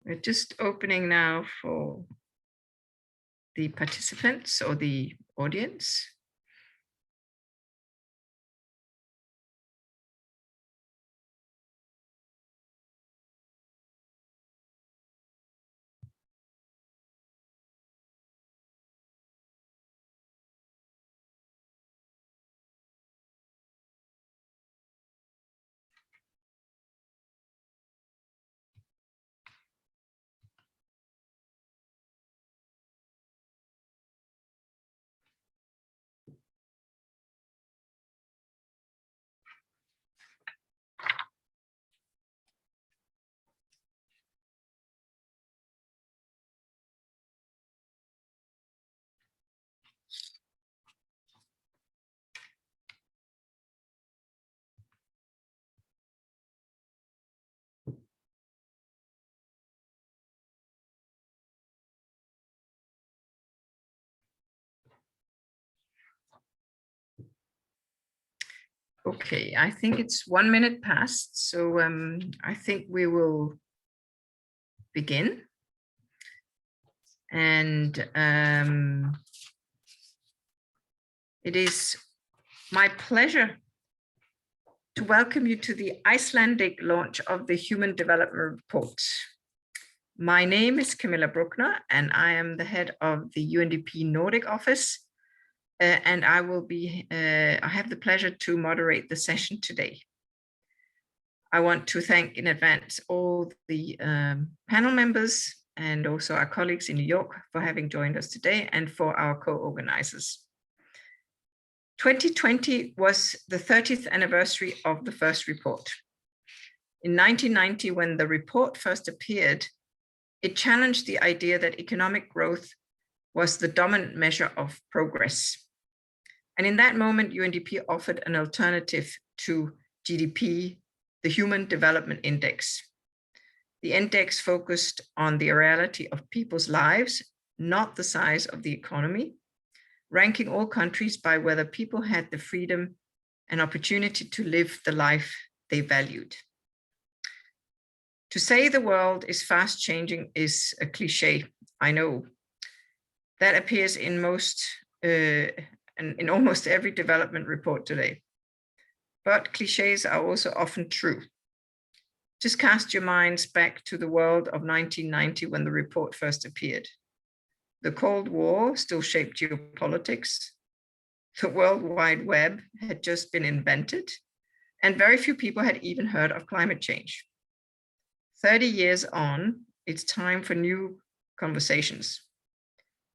We're just opening now for the participants or the audience. Okay, I think it's 1 minute past, so I think we will begin. And it is my pleasure to welcome you to the Icelandic launch of the Human Development Report. My name is Camilla Bruckner, and I am the head of the UNDP Nordic office. And I have the pleasure to moderate the session today. I want to thank in advance all the panel members and also our colleagues in New York for having joined us today, and for our co-organizers. 2020 was the 30th anniversary of the first report. In 1990, when the report first appeared, it challenged the idea that economic growth was the dominant measure of progress. And in that moment, UNDP offered an alternative to GDP, the Human Development Index. The index focused on the reality of people's lives, not the size of the economy, ranking all countries by whether people had the freedom and opportunity to live the life they valued. To say the world is fast changing is a cliche, I know. That appears in in almost every development report today. But cliches are also often true. Just cast your minds back to the world of 1990 when the report first appeared. The Cold War still shaped geopolitics. The World Wide Web had just been invented, and very few people had even heard of climate change. 30 years on, it's time for new conversations,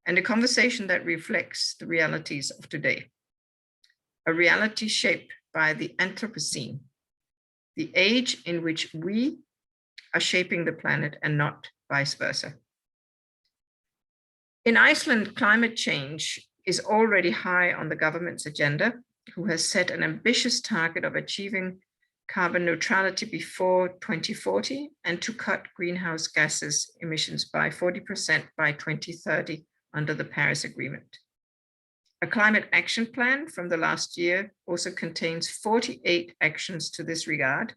and a conversation that reflects the realities of today. A reality shaped by the anthropocene, the age in which we are shaping the planet and not vice versa. In Iceland, climate change is already high on the government's agenda, who has set an ambitious target of achieving carbon neutrality before 2040 and to cut greenhouse gases emissions by 40% by 2030 under the Paris Agreement. A climate action plan from the last year also contains 48 actions to this regard,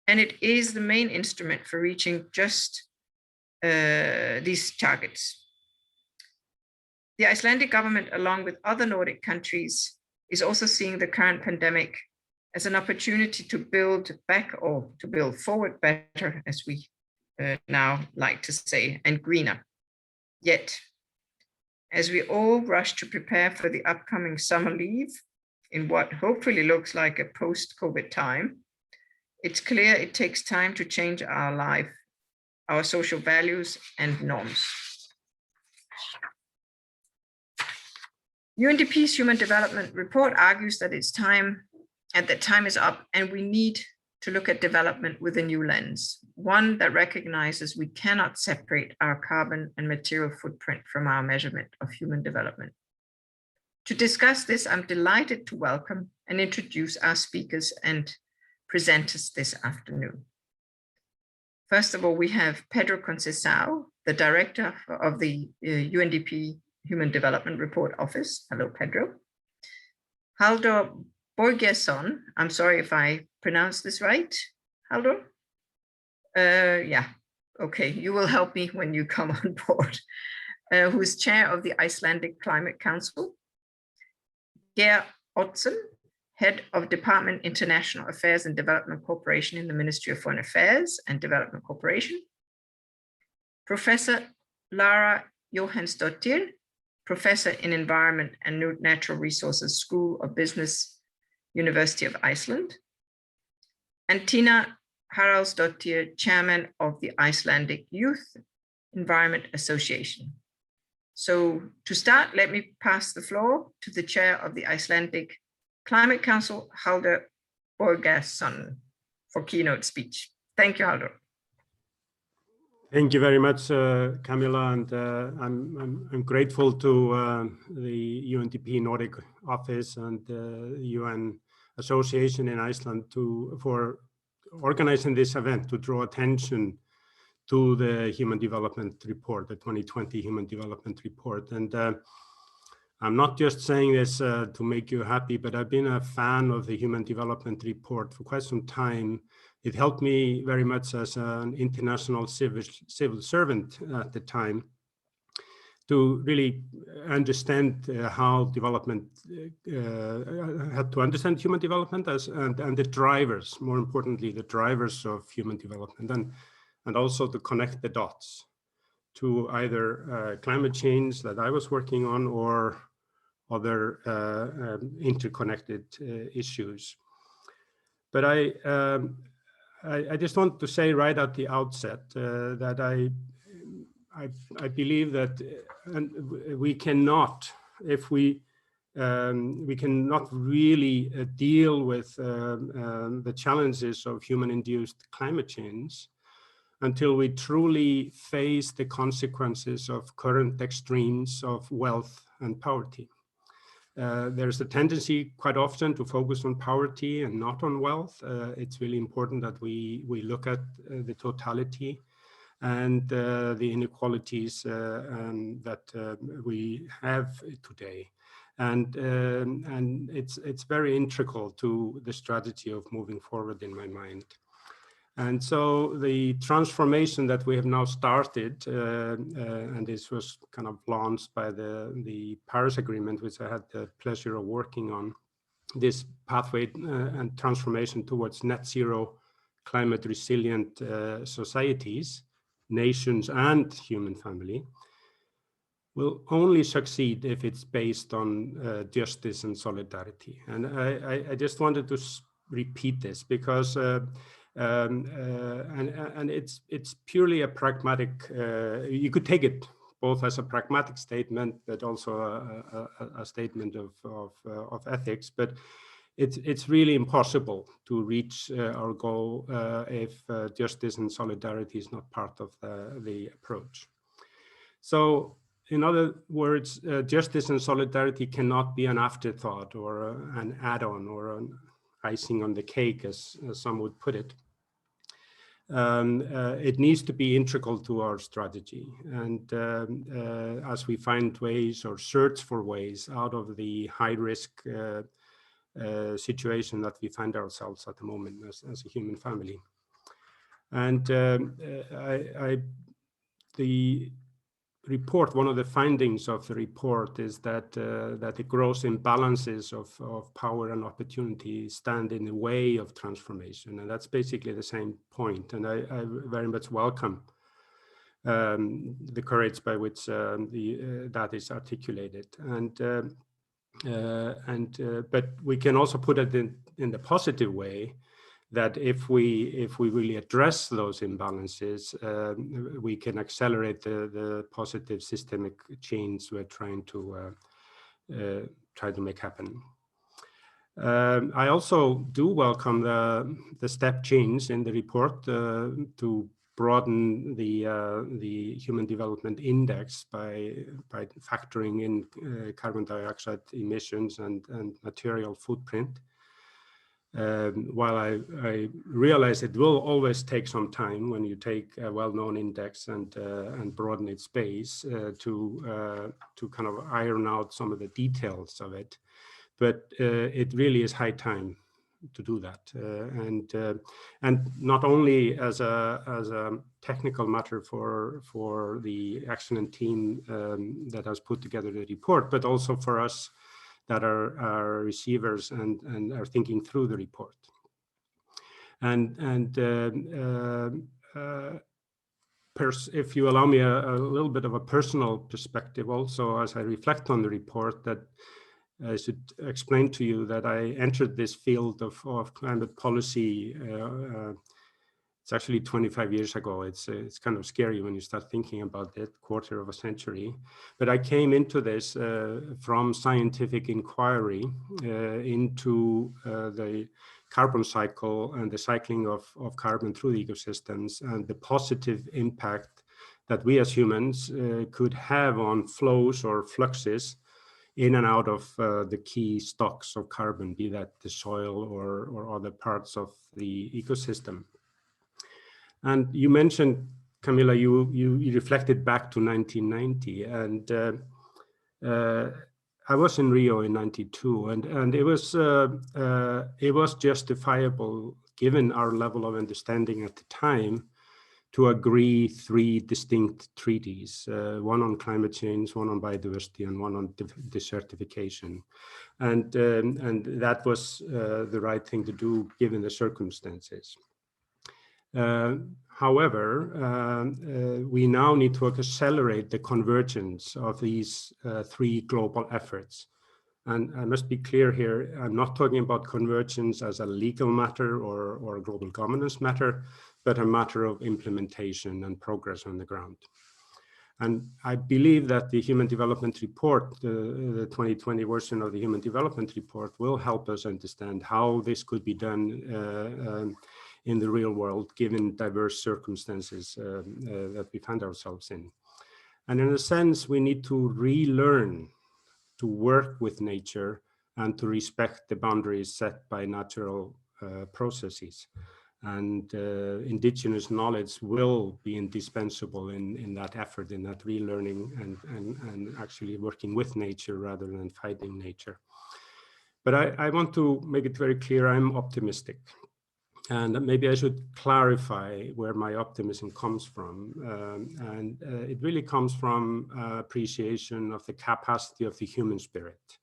and it is the main instrument for reaching just these targets. The Icelandic government, along with other Nordic countries, is also seeing the current pandemic as an opportunity to build back, or to build forward better, as we now like to say, and greener. Yet, as we all rush to prepare for the upcoming summer leave in what hopefully looks like a post-COVID time, it's clear it takes time to change our life, our social values and norms. UNDP's Human Development Report argues that time is up, and we need to look at development with a new lens, one that recognizes we cannot separate our carbon and material footprint from our measurement of human development. To discuss this, I'm delighted to welcome and introduce our speakers and presenters this afternoon. First of all, we have Pedro Conceição, the director of the UNDP Human Development Report Office. Hello, Pedro. Halldór Borgjesson, I'm sorry if I pronounced this right, Halldór? Yeah, okay, you will help me when you come on board, who is chair of the Icelandic Climate Council, Geir Oddsson, head of Department International Affairs and Development Cooperation in the Ministry of Foreign Affairs and Development Cooperation, Professor Lara Jóhannsdóttir, professor in Environment and Natural Resources, School of Business, University of Iceland, and Tina Haraldsdóttir, chairman of the Icelandic Youth Environment Association. So to start, let me pass the floor to the chair of the Icelandic Climate Council, Halldór Borgarsson, for keynote speech. Thank you, Halldór. Thank you very much, Camilla, and I'm grateful to the UNDP Nordic office and the UN Association in Iceland for organizing this event to draw attention to the Human Development Report, the 2020 Human Development Report. And I'm not just saying this to make you happy, but I've been a fan of the Human Development Report for quite some time. It helped me very much as an international civil servant at the time to really understand how development, had to understand human development and the drivers, more importantly, the drivers of human development, and also to connect the dots to either climate change that I was working on or other interconnected issues. But I just want to say right at the outset that I believe that we cannot, if we cannot really deal with the challenges of human-induced climate change until we truly face the consequences of current extremes of wealth and poverty. There's a tendency quite often to focus on poverty and not on wealth. It's really important that we look at the totality and the inequalities that we have today. And it's very integral to the strategy of moving forward in my mind. And so the transformation that we have now started, and this was kind of launched by the Paris Agreement, which I had the pleasure of working on, this pathway and transformation towards net zero climate resilient societies, nations and human family, will only succeed if it's based on justice and solidarity. And I just wanted to repeat this because and it's purely a pragmatic, you could take it both as a pragmatic statement, but also a statement of ethics, but it's really impossible to reach our goal if justice and solidarity is not part of the approach. So in other words, justice and solidarity cannot be an afterthought or an add-on or an icing on the cake, as some would put it. It needs to be integral to our strategy. And as we find ways or search for ways out of the high risk situation that we find ourselves at the moment as a human family. And the report, one of the findings of the report is that the gross imbalances of power and opportunity stand in the way of transformation. And that's basically the same point. And I very much welcome the courage by which that is articulated. But we can also put it in the positive way that if we really address those imbalances, we can accelerate the positive systemic change we're trying to make happen. I also do welcome the step change in the report to broaden the Human Development Index by factoring in carbon dioxide emissions and material footprint. While I realize it will always take some time when you take a well-known index and broaden its base to kind of iron out some of the details of it, but it really is high time do that, and not only as a technical matter for the excellent team that has put together the report, but also for us that are receivers and are thinking through the report. If you allow me a little bit of a personal perspective also, as I reflect on the report, that I should explain to you that I entered this field of climate policy. It's actually 25 years ago. It's kind of scary when you start thinking about it, quarter of a century. But I came into this from scientific inquiry into the carbon cycle and the cycling of carbon through the ecosystems and the positive impact that we as humans could have on flows or fluxes in and out of the key stocks of carbon, be that the soil or other parts of the ecosystem. And you mentioned, Camilla, you reflected back to 1990, and I was in Rio in '92, and it was justifiable, given our level of understanding at the time, to agree 3 distinct treaties, one on climate change, one on biodiversity, and one on desertification. And that was the right thing to do given the circumstances. However, we now need to accelerate the convergence of these 3 global efforts. And I must be clear here, I'm not talking about convergence as a legal matter or a global governance matter, but a matter of implementation and progress on the ground. And I believe that the Human Development Report, the 2020 version of the Human Development Report, will help us understand how this could be done in the real world, given diverse circumstances that we find ourselves in. And in a sense, we need to relearn to work with nature and to respect the boundaries set by natural processes. And indigenous knowledge will be indispensable in that effort, in that relearning and actually working with nature rather than fighting nature. But I want to make it very clear, I'm optimistic. And maybe I should clarify where my optimism comes from. It really comes from appreciation of the capacity of the human spirit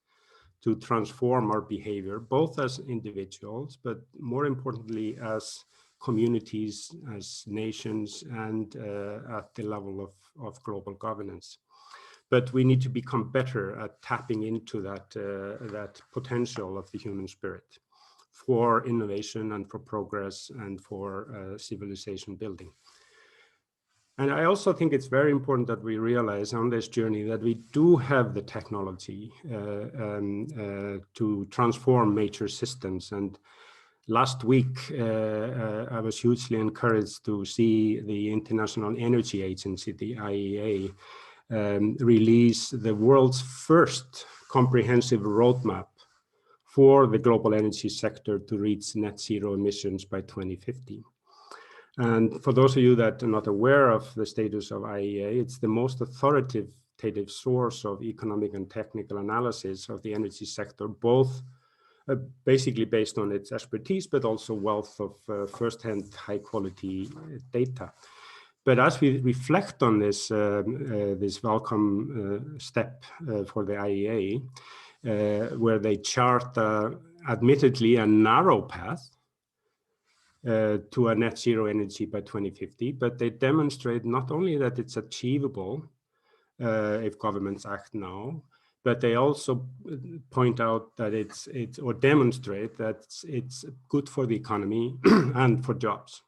to transform our behavior, both as individuals, but more importantly, as communities, as nations, and at the level of global governance. But we need to become better at tapping into that potential of the human spirit for innovation and for progress and for civilization building. And I also think it's very important that we realize on this journey that we do have the technology to transform major systems. And last week, I was hugely encouraged to see the International Energy Agency, the IEA, release the world's first comprehensive roadmap for the global energy sector to reach net zero emissions by 2050. And for those of you that are not aware of the status of IEA, it's the most authoritative source of economic and technical analysis of the energy sector, both basically based on its expertise, but also wealth of first-hand high-quality data. But as we reflect on this, this welcome step for the IEA, where they chart admittedly a narrow path to a net zero energy by 2050, but they demonstrate not only that it's achievable if governments act now, but they also point out that or demonstrate that it's good for the economy and for jobs.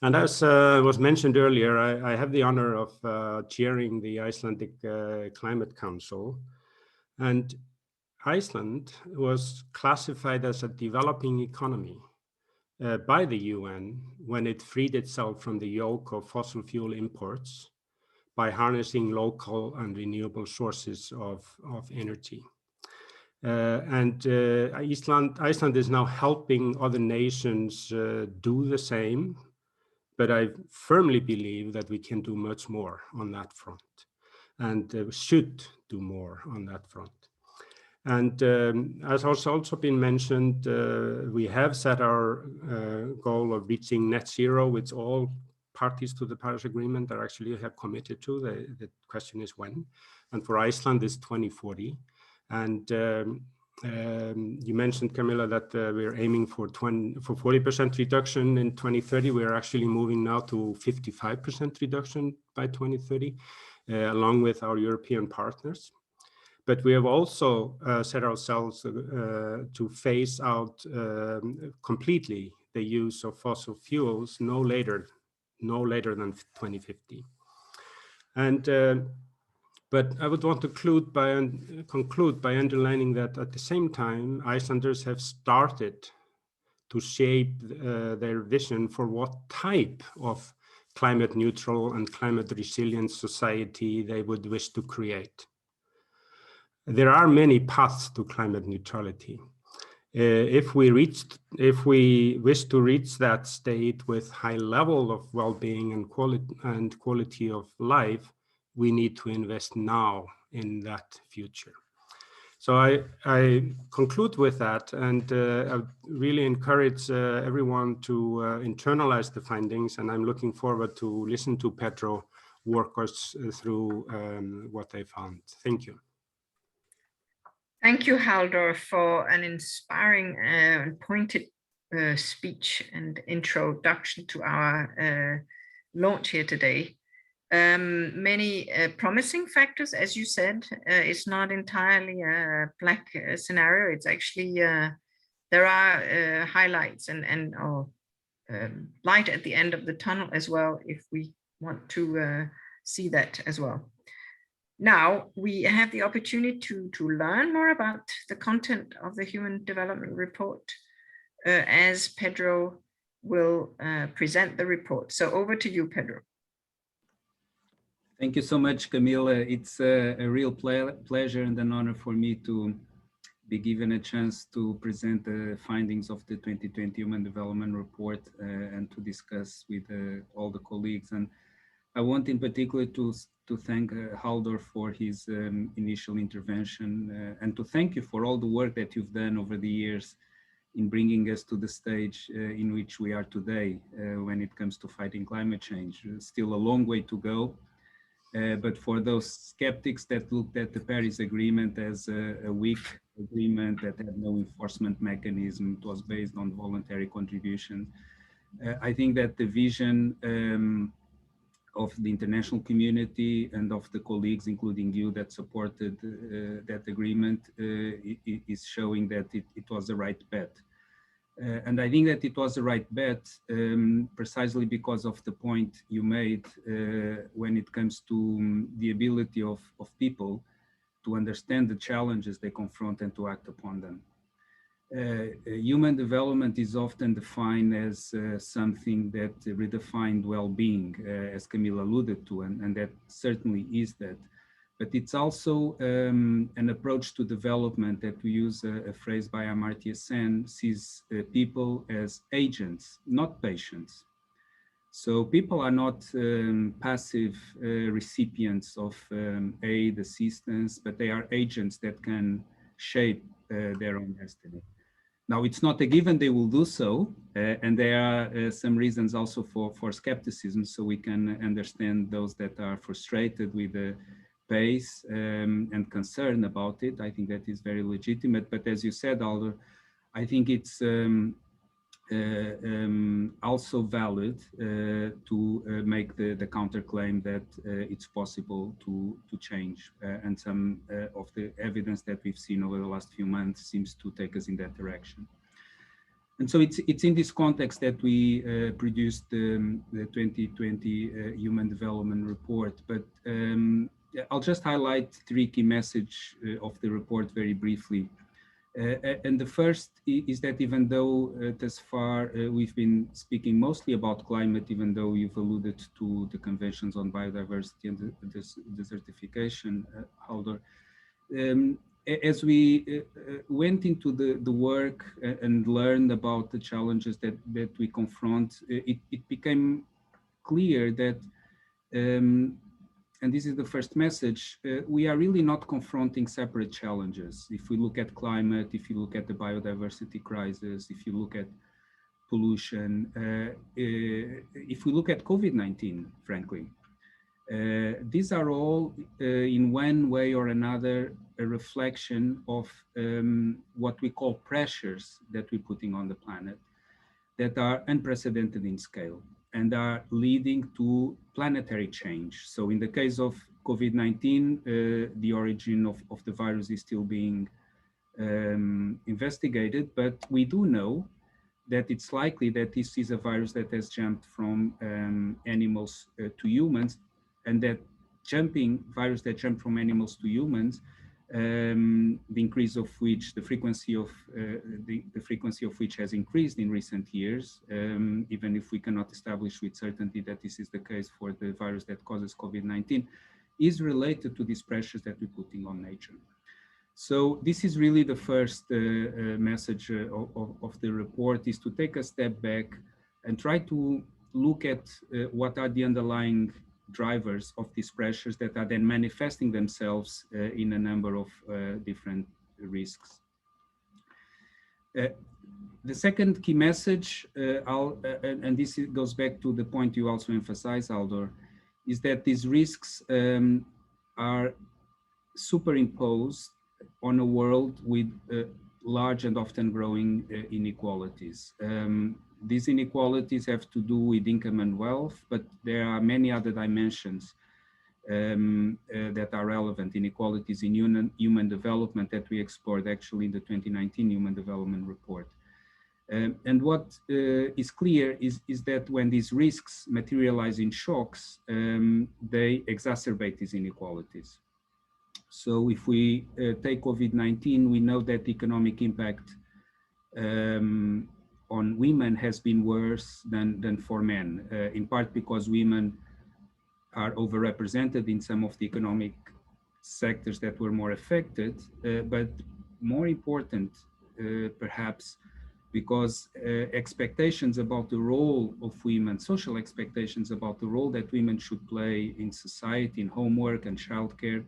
And as was mentioned earlier, I have the honor of chairing the Icelandic Climate Council. And Iceland was classified as a developing economy by the UN when it freed itself from the yoke of fossil fuel imports by harnessing local and renewable sources of energy. Iceland is now helping other nations do the same, but I firmly believe that we can do much more on that front and should do more on that front. And as has also been mentioned, we have set our goal of reaching net zero, which all parties to the Paris Agreement are actually have committed to. The question is when. And for Iceland, it's 2040. And you mentioned, Camilla, that we're aiming for 40% reduction in 2030. We're actually moving now to 55% reduction by 2030, along with our European partners. But we have also set ourselves to phase out completely the use of fossil fuels no later than 2050. And but I would want to conclude by underlining that at the same time, Icelanders have started to shape their vision for what type of climate neutral and climate resilient society they would wish to create. There are many paths to climate neutrality. If we wish to reach that state with high level of well-being and quality of life, we need to invest now in that future. So I conclude with that, and I really encourage everyone to internalize the findings, and I'm looking forward to listen to Pedro walk us through what they found. Thank you. Thank you, Halldór, for an inspiring and pointed speech and introduction to our launch here today. Many promising factors, as you said. It's not entirely a black scenario. It's actually, there are highlights and light at the end of the tunnel as well, if we want to see that as well. Now we have the opportunity to learn more about the content of the Human Development Report as Pedro will present the report. So over to you, Pedro. Thank you so much, Camilla. It's a real pleasure and an honor for me to be given a chance to present the findings of the 2020 Human Development Report and to discuss with all the colleagues. And I want in particular to thank Halldór for his initial intervention and to thank you for all the work that you've done over the years in bringing us to the stage in which we are today when it comes to fighting climate change. Still a long way to go, but for those skeptics that looked at the Paris Agreement as a weak agreement that had no enforcement mechanism, it was based on voluntary contribution. I think that the vision of the international community and of the colleagues, including you, that supported that agreement is showing that it was the right bet. And I think that it was the right bet precisely because of the point you made when it comes to the ability of people to understand the challenges they confront and to act upon them. Human development is often defined as something that redefined well-being, as Camilla alluded to, and that certainly is that. But it's also an approach to development that we use a phrase by Amartya Sen, sees people as agents, not patients. So people are not passive recipients of aid, assistance, but they are agents that can shape their own destiny. Now, it's not a given they will do so, and there are some reasons also for skepticism, so we can understand those that are frustrated with the pace and concern about it. I think that is very legitimate, but as you said, Halldór, I think it's also valid to make the counterclaim that it's possible to change, and some of the evidence that we've seen over the last few months seems to take us in that direction. And so it's in this context that we produced the 2020 Human Development Report, but I'll just highlight three key messages of the report very briefly. And the first is that even though thus far we've been speaking mostly about climate, even though you've alluded to the conventions on biodiversity and the desertification, Halldór, as we went into the work and learned about the challenges that we confront, it became clear that and this is the first message, we are really not confronting separate challenges. If we look at climate, if you look at the biodiversity crisis, if you look at pollution, if we look at COVID-19, frankly, these are all, in one way or another, a reflection of what we call pressures that we're putting on the planet that are unprecedented in scale and are leading to planetary change. So in the case of COVID-19, the origin of the virus is still being investigated, but we do know that it's likely that this is a virus that has jumped from animals to humans, and that virus that jumped from animals to humans, the increase of which, the frequency of which has increased in recent years, even if we cannot establish with certainty that this is the case for the virus that causes COVID-19, is related to these pressures that we're putting on nature. So this is really the first message of the report, is to take a step back and try to look at what are the underlying drivers of these pressures that are then manifesting themselves in a number of different risks. The second key message, and this goes back to the point you also emphasized, Aldor, is that these risks are superimposed on a world with large and often growing inequalities. These inequalities have to do with income and wealth, but there are many other dimensions that are relevant, inequalities in human development, that we explored actually in the 2019 Human Development Report. And what is clear is that when these risks materialize in shocks, they exacerbate these inequalities. So if we take COVID-19, we know that the economic impact on women has been worse than for men, in part because women are overrepresented in some of the economic sectors that were more affected, but more important, perhaps, because expectations about the role of women, social expectations about the role that women should play in society, in homework and childcare,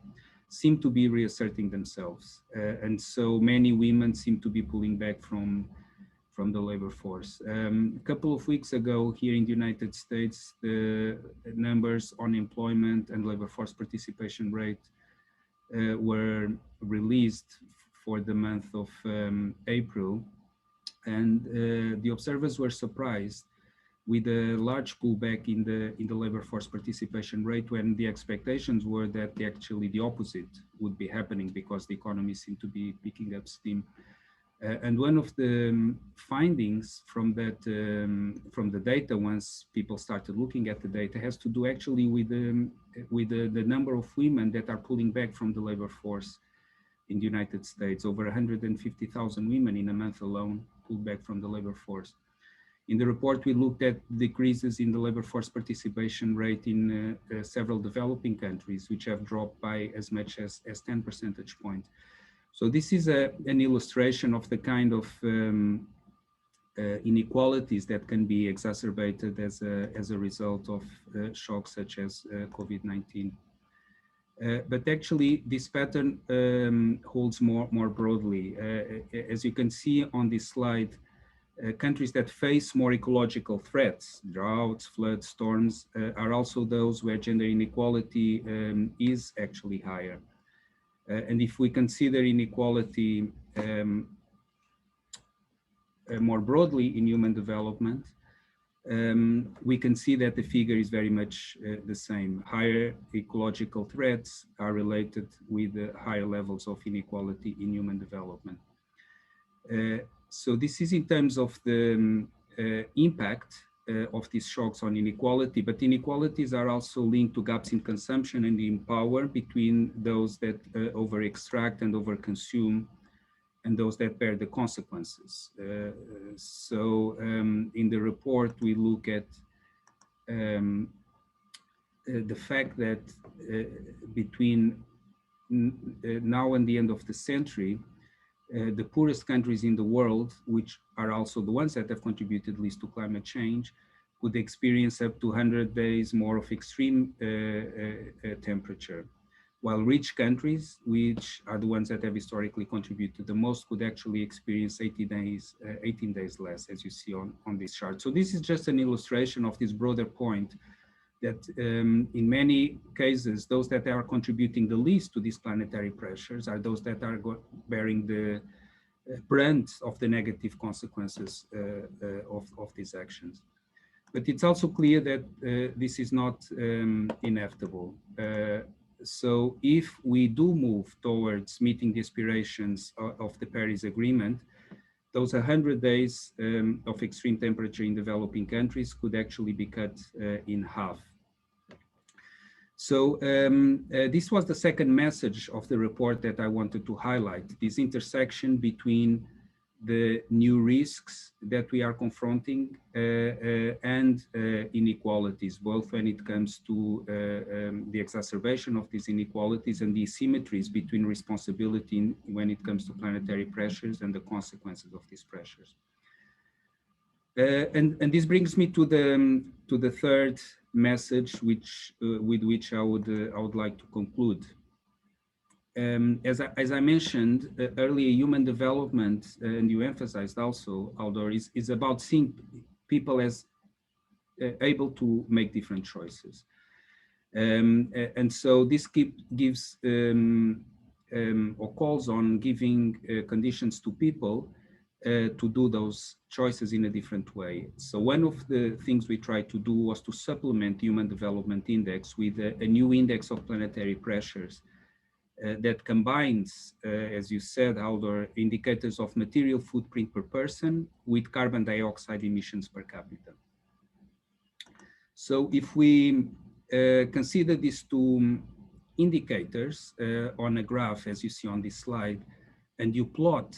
seem to be reasserting themselves. And so many women seem to be pulling back from the labor force. A couple of weeks ago here in the United States, the numbers on employment and labor force participation rate were released for the month of April. And the observers were surprised with a large pullback in the labor force participation rate, when the expectations were that actually the opposite would be happening because the economy seemed to be picking up steam. And one of the findings from that, from the data, once people started looking at the data, has to do actually with the number of women that are pulling back from the labor force in the United States. Over 150,000 women in a month alone pulled back from the labor force. In the report, we looked at decreases in the labor force participation rate in several developing countries, which have dropped by as much as 10 percentage points. So this is an illustration of the kind of inequalities that can be exacerbated as a result of shocks such as COVID-19. But actually, this pattern holds more broadly. As you can see on this slide, countries that face more ecological threats, droughts, floods, storms, are also those where gender inequality is actually higher. And if we consider inequality more broadly in human development, we can see that the figure is very much the same. Higher ecological threats are related with the higher levels of inequality in human development. So this is in terms of the impact of these shocks on inequality, but inequalities are also linked to gaps in consumption and in power between those that over-extract and over-consume and those that bear the consequences. So in the report, we look at the fact that between now and the end of the century, the poorest countries in the world, which are also the ones that have contributed least to climate change, could experience up to 100 days more of extreme temperature, while rich countries, which are the ones that have historically contributed the most, could actually experience 18 days less, as you see on this chart. So this is just an illustration of this broader point that in many cases, those that are contributing the least to these planetary pressures are those that are bearing the brunt of the negative consequences of these actions. But it's also clear that this is not inevitable. So if we do move towards meeting the aspirations of the Paris Agreement, those 100 days of extreme temperature in developing countries could actually be cut in half. So this was the second message of the report that I wanted to highlight, this intersection between the new risks that we are confronting and inequalities, both when it comes to the exacerbation of these inequalities and the asymmetries between responsibility when it comes to planetary pressures and the consequences of these pressures. And this brings me to the third message, with which I would like to conclude. As I mentioned earlier, human development, and you emphasized also, Aldor, is about seeing people as able to make different choices. And so this gives or calls on giving conditions to people to do those choices in a different way. So one of the things we tried to do was to supplement the Human Development Index with a new index of planetary pressures that combines, as you said, Aldor, indicators of material footprint per person with carbon dioxide emissions per capita. So if we consider these two indicators on a graph, as you see on this slide, and you plot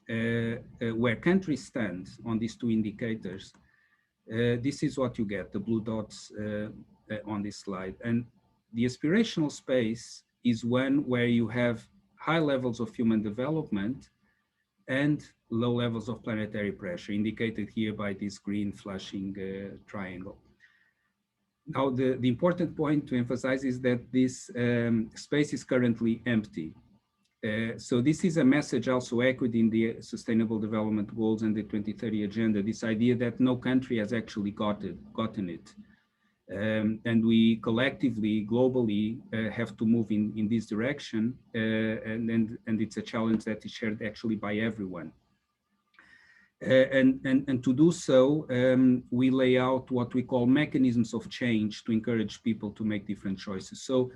where countries stand on these two indicators, this is what you get, the blue dots on this slide. And the aspirational space is one where you have high levels of human development and low levels of planetary pressure, indicated here by this green flashing triangle. Now, the important point to emphasize is that this space is currently empty. So this is a message also echoed in the Sustainable Development Goals and the 2030 Agenda, this idea that no country has actually gotten it. And we collectively, globally, have to move in this direction, and it's a challenge that is shared actually by everyone. And to do so, we lay out what we call mechanisms of change to encourage people to make different choices. So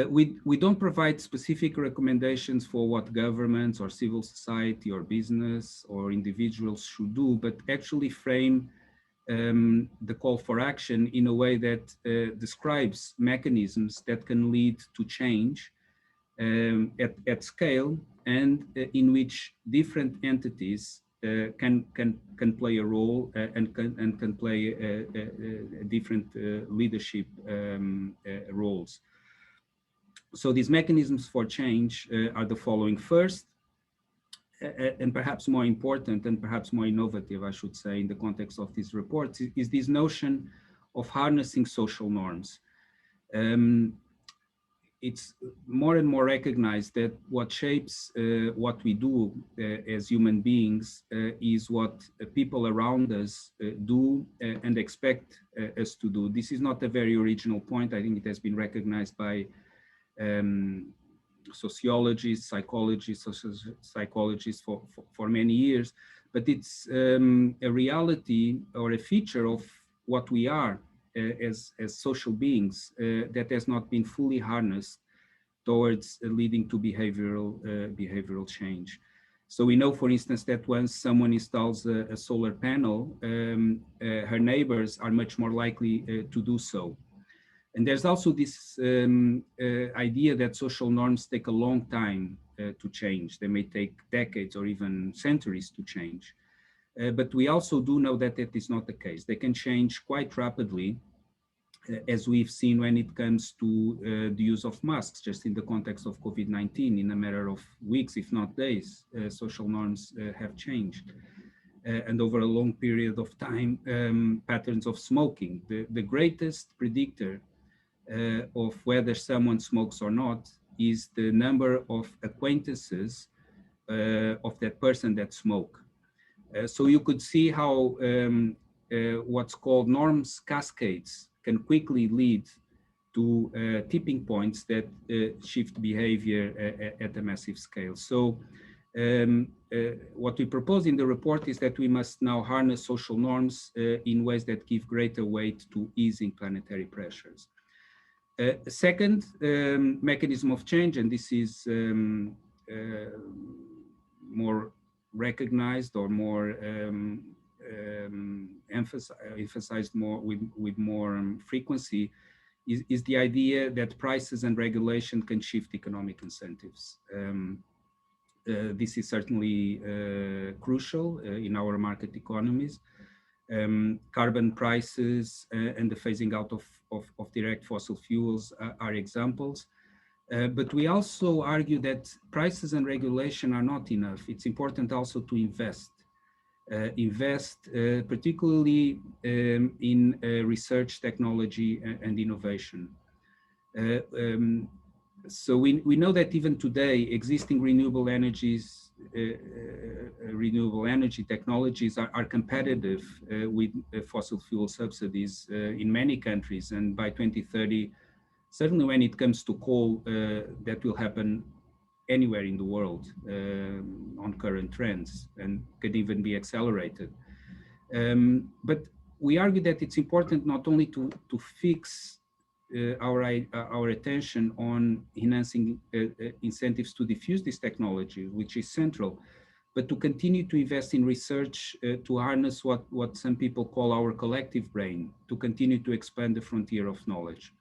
we don't provide specific recommendations for what governments or civil society or business or individuals should do, but actually frame the call for action in a way that describes mechanisms that can lead to change at scale, and in which different entities can play a role and can play different leadership roles. So these mechanisms for change are the following. First, and perhaps more important and perhaps more innovative, I should say, in the context of this report, is this notion of harnessing social norms. It's more and more recognized that what shapes what we do as human beings is what people around us do and expect us to do. This is not a very original point. I think it has been recognized by sociologists, psychologists, social psychologists for many years, but it's a reality or a feature of what we are as social beings that has not been fully harnessed towards leading to behavioral change. So we know, for instance, that once someone installs a solar panel, her neighbors are much more likely to do so. And there's also this idea that social norms take a long time to change. They may take decades or even centuries to change. But we also do know that that is not the case. They can change quite rapidly, as we've seen when it comes to the use of masks, just in the context of COVID-19. In a matter of weeks, if not days, social norms have changed. and over a long period of time, patterns of smoking. The greatest predictor of whether someone smokes or not is the number of acquaintances of that person that smoke. So you could see how what's called norms cascades can quickly lead to tipping points that shift behavior at a massive scale. So what we propose in the report is that we must now harness social norms in ways that give greater weight to easing planetary pressures. Second mechanism of change, and this is more recognized or more emphasized more with more frequency, is the idea that prices and regulation can shift economic incentives. This is certainly crucial in our market economies. Carbon prices and the phasing out of direct fossil fuels are examples. But we also argue that prices and regulation are not enough. It's important also to invest. Particularly in research, technology, and innovation. So we know that even today, existing renewable energy technologies are competitive with fossil fuel subsidies in many countries. And by 2030, certainly when it comes to coal, that will happen anywhere in the world on current trends and could even be accelerated. But we argue that it's important not only to fix our attention on enhancing incentives to diffuse this technology, which is central, but to continue to invest in research to harness what some people call our collective brain, to continue to expand the frontier of knowledge.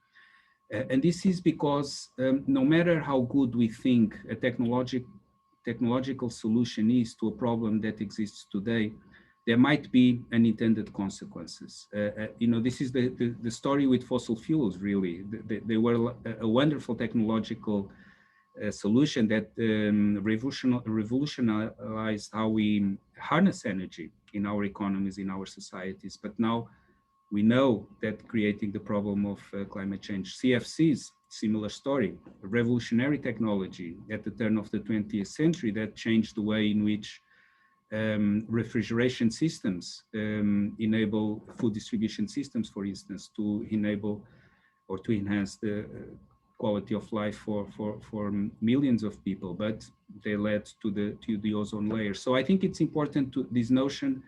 And this is because no matter how good we think a technological solution is to a problem that exists today, there might be unintended consequences. This is the story with fossil fuels, really. They were a wonderful technological solution that revolutionized how we harness energy in our economies, in our societies. But now we know that creating the problem of climate change. CFCs, similar story, a revolutionary technology at the turn of the 20th century that changed the way in which refrigeration systems enable food distribution systems, for instance, to enable or to enhance the quality of life for millions of people, but they led to the ozone layer. So I think it's important to this notion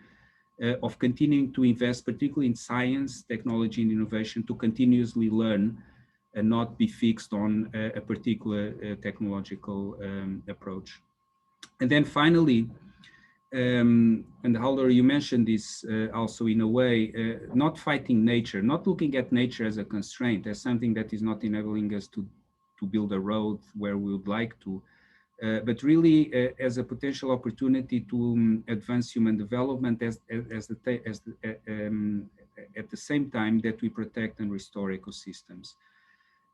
of continuing to invest, particularly in science, technology, and innovation, to continuously learn and not be fixed on a particular technological approach. And then finally, and Haldor, you mentioned this also in a way, not fighting nature, not looking at nature as a constraint, as something that is not enabling us to build a road where we would like to, but really as a potential opportunity to advance human development at the same time that we protect and restore ecosystems.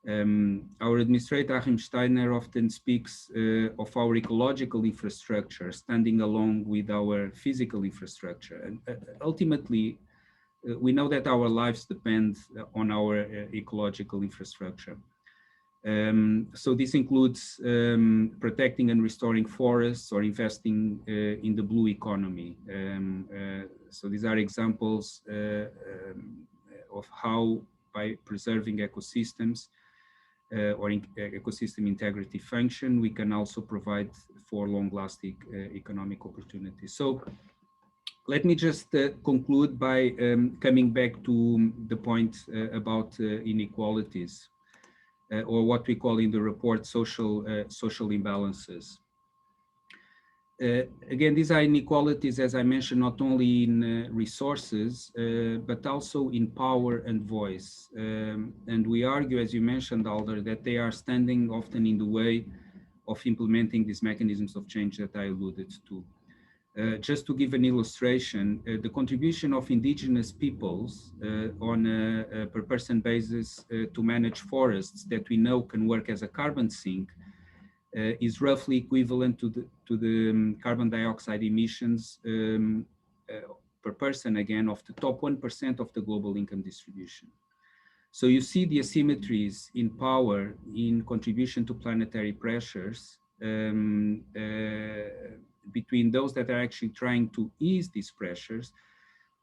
Our administrator, Achim Steiner, often speaks of our ecological infrastructure standing along with our physical infrastructure. And ultimately, we know that our lives depend on our ecological infrastructure. So this includes protecting and restoring forests or investing in the blue economy. So these are examples of how, by preserving ecosystems or ecosystem integrity function, we can also provide for long-lasting economic opportunities. So let me just conclude by coming back to the point about inequalities. Or what we call in the report social imbalances. Again, these are inequalities, as I mentioned, not only in resources, but also in power and voice. And we argue, as you mentioned, Alder, that they are standing often in the way of implementing these mechanisms of change that I alluded to. Just to give an illustration, the contribution of indigenous peoples on a per person basis to manage forests that we know can work as a carbon sink is roughly equivalent to the carbon dioxide emissions per person, again, of the top 1% of the global income distribution. So you see the asymmetries in power, in contribution to planetary pressures, between those that are actually trying to ease these pressures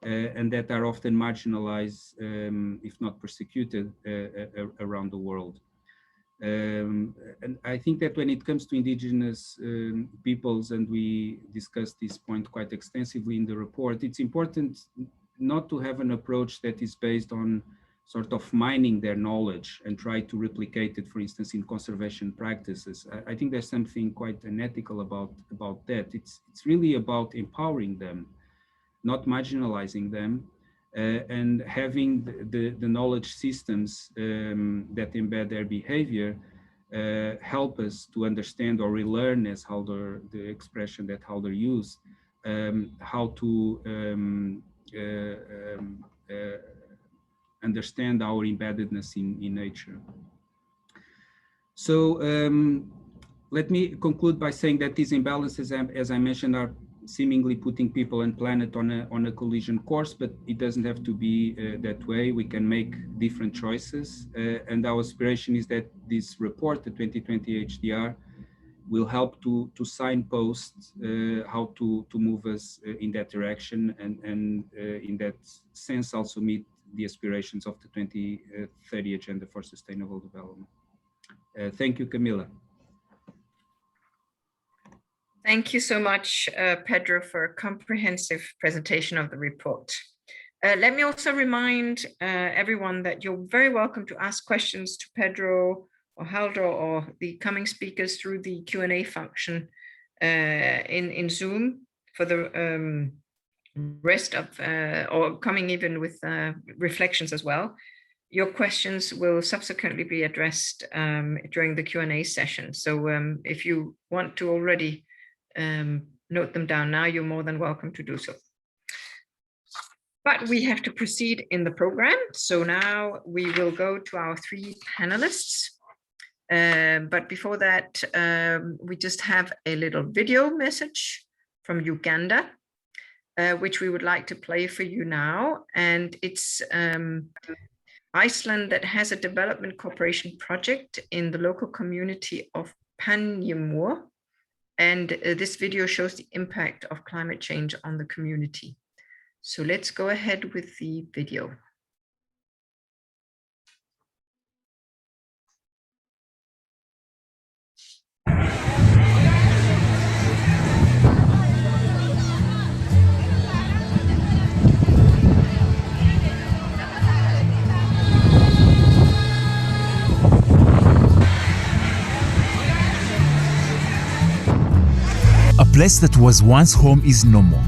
and that are often marginalized, if not persecuted, around the world. And I think that when it comes to indigenous peoples, and we discussed this point quite extensively in the report, it's important not to have an approach that is based on sort of mining their knowledge and try to replicate it, for instance, in conservation practices. I think there's something quite unethical about that. It's really about empowering them, not marginalizing them, and having the knowledge systems that embed their behavior help us to understand or relearn, as Haldor, the expression that Haldor used, how to understand our embeddedness in nature. So let me conclude by saying that these imbalances, as I mentioned, are seemingly putting people and planet on a collision course, but it doesn't have to be that way. We can make different choices. And our aspiration is that this report, the 2020 HDR, will help to signpost how to move us in that direction, and in that sense also meet the aspirations of the 2030 Agenda for Sustainable Development. Thank you, Camilla. Thank you so much, Pedro, for a comprehensive presentation of the report. Let me also remind everyone that you're very welcome to ask questions to Pedro or Haldor or the coming speakers through the Q&A function in Zoom for the rest of, or coming even with reflections as well. Your questions will subsequently be addressed during the Q&A session. So if you want to already note them down now, you're more than welcome to do so. But we have to proceed in the program. So now we will go to our three panelists. But before that, we just have a little video message from Uganda, which we would like to play for you now. And it's Iceland that has a development cooperation project in the local community of Panyamur. And this video shows the impact of climate change on the community. So let's go ahead with the video. A place that was once home is no more.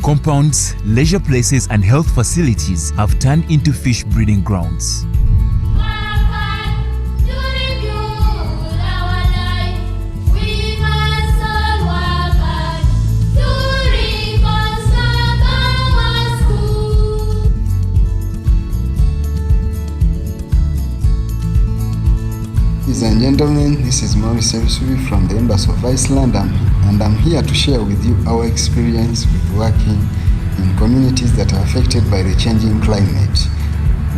Compounds, leisure places and health facilities have turned into fish breeding grounds. Ladies and gentlemen, this is Maurice Evisubi from the Embassy of Iceland, and I'm here to share with you our experience with working in communities that are affected by the changing climate.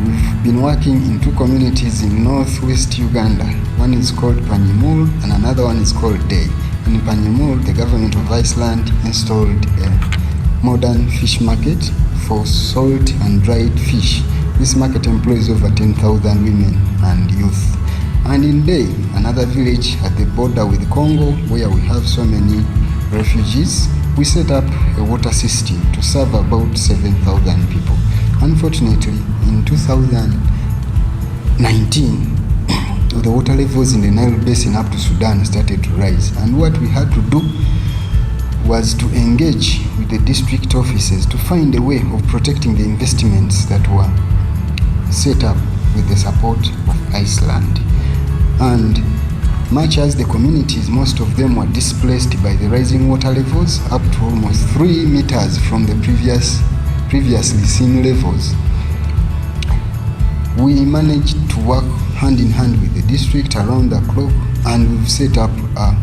We've been working in two communities in northwest Uganda. One is called Panyamur and another one is called Day. In Panyamur, the government of Iceland installed a modern fish market for salt and dried fish. This market employs over 10,000 women and youth. And in Day, another village at the border with Congo, where we have so many refugees, we set up a water system to serve about 7,000 people. Unfortunately, in 2019, the water levels in the Nile Basin up to Sudan started to rise. And what we had to do was to engage with the district offices to find a way of protecting the investments that were set up with the support of Iceland. And much as the communities, most of them were displaced by the rising water levels up to almost 3 meters from the previously seen levels, we managed to work hand in hand with the district around the clock, and we've set up a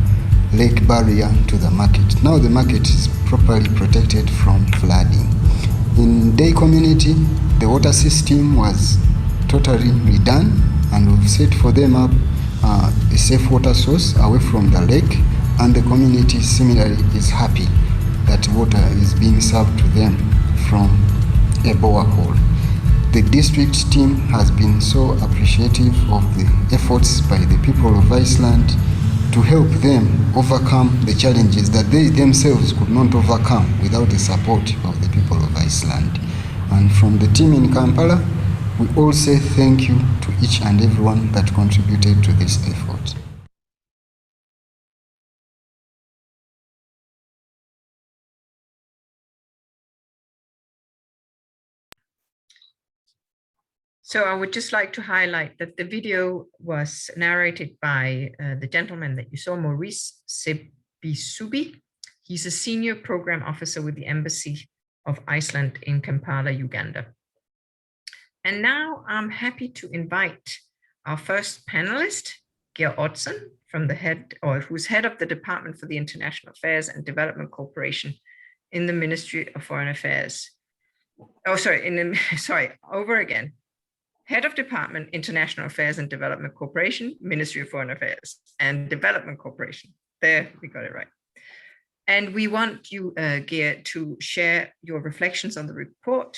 lake barrier to the market. Now the market is properly protected from flooding. In Day community, the water system was totally redone, and we've set for them up a safe water source away from the lake, and the community similarly is happy that water is being served to them from a borehole. The district team has been so appreciative of the efforts by the people of Iceland to help them overcome the challenges that they themselves could not overcome without the support of the people of Iceland. And from the team in Kampala, we all say thank you to each and everyone that contributed to this effort. So I would just like to highlight that the video was narrated by the gentleman that you saw, Maurice Sebisubi. He's a senior program officer with the Embassy of Iceland in Kampala, Uganda. And now I'm happy to invite our first panelist, Geir Oddsson, from the who's head of the Department for the International Affairs and Development Cooperation in the Ministry of Foreign Affairs. Oh, sorry, over again. Head of Department, International Affairs and Development Cooperation, Ministry of Foreign Affairs and Development Cooperation. There, we got it right. And we want you, Geir, to share your reflections on the report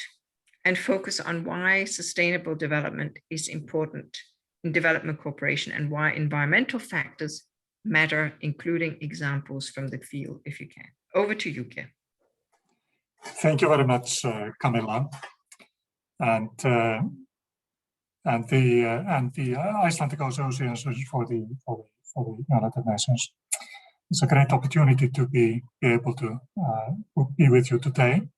and focus on why sustainable development is important in development cooperation and why environmental factors matter, including examples from the field, if you can. Over to you, Geir. Thank you very much, Camilla. And the Icelandic Association for the United Nations. It's a great opportunity to be able to be with you today.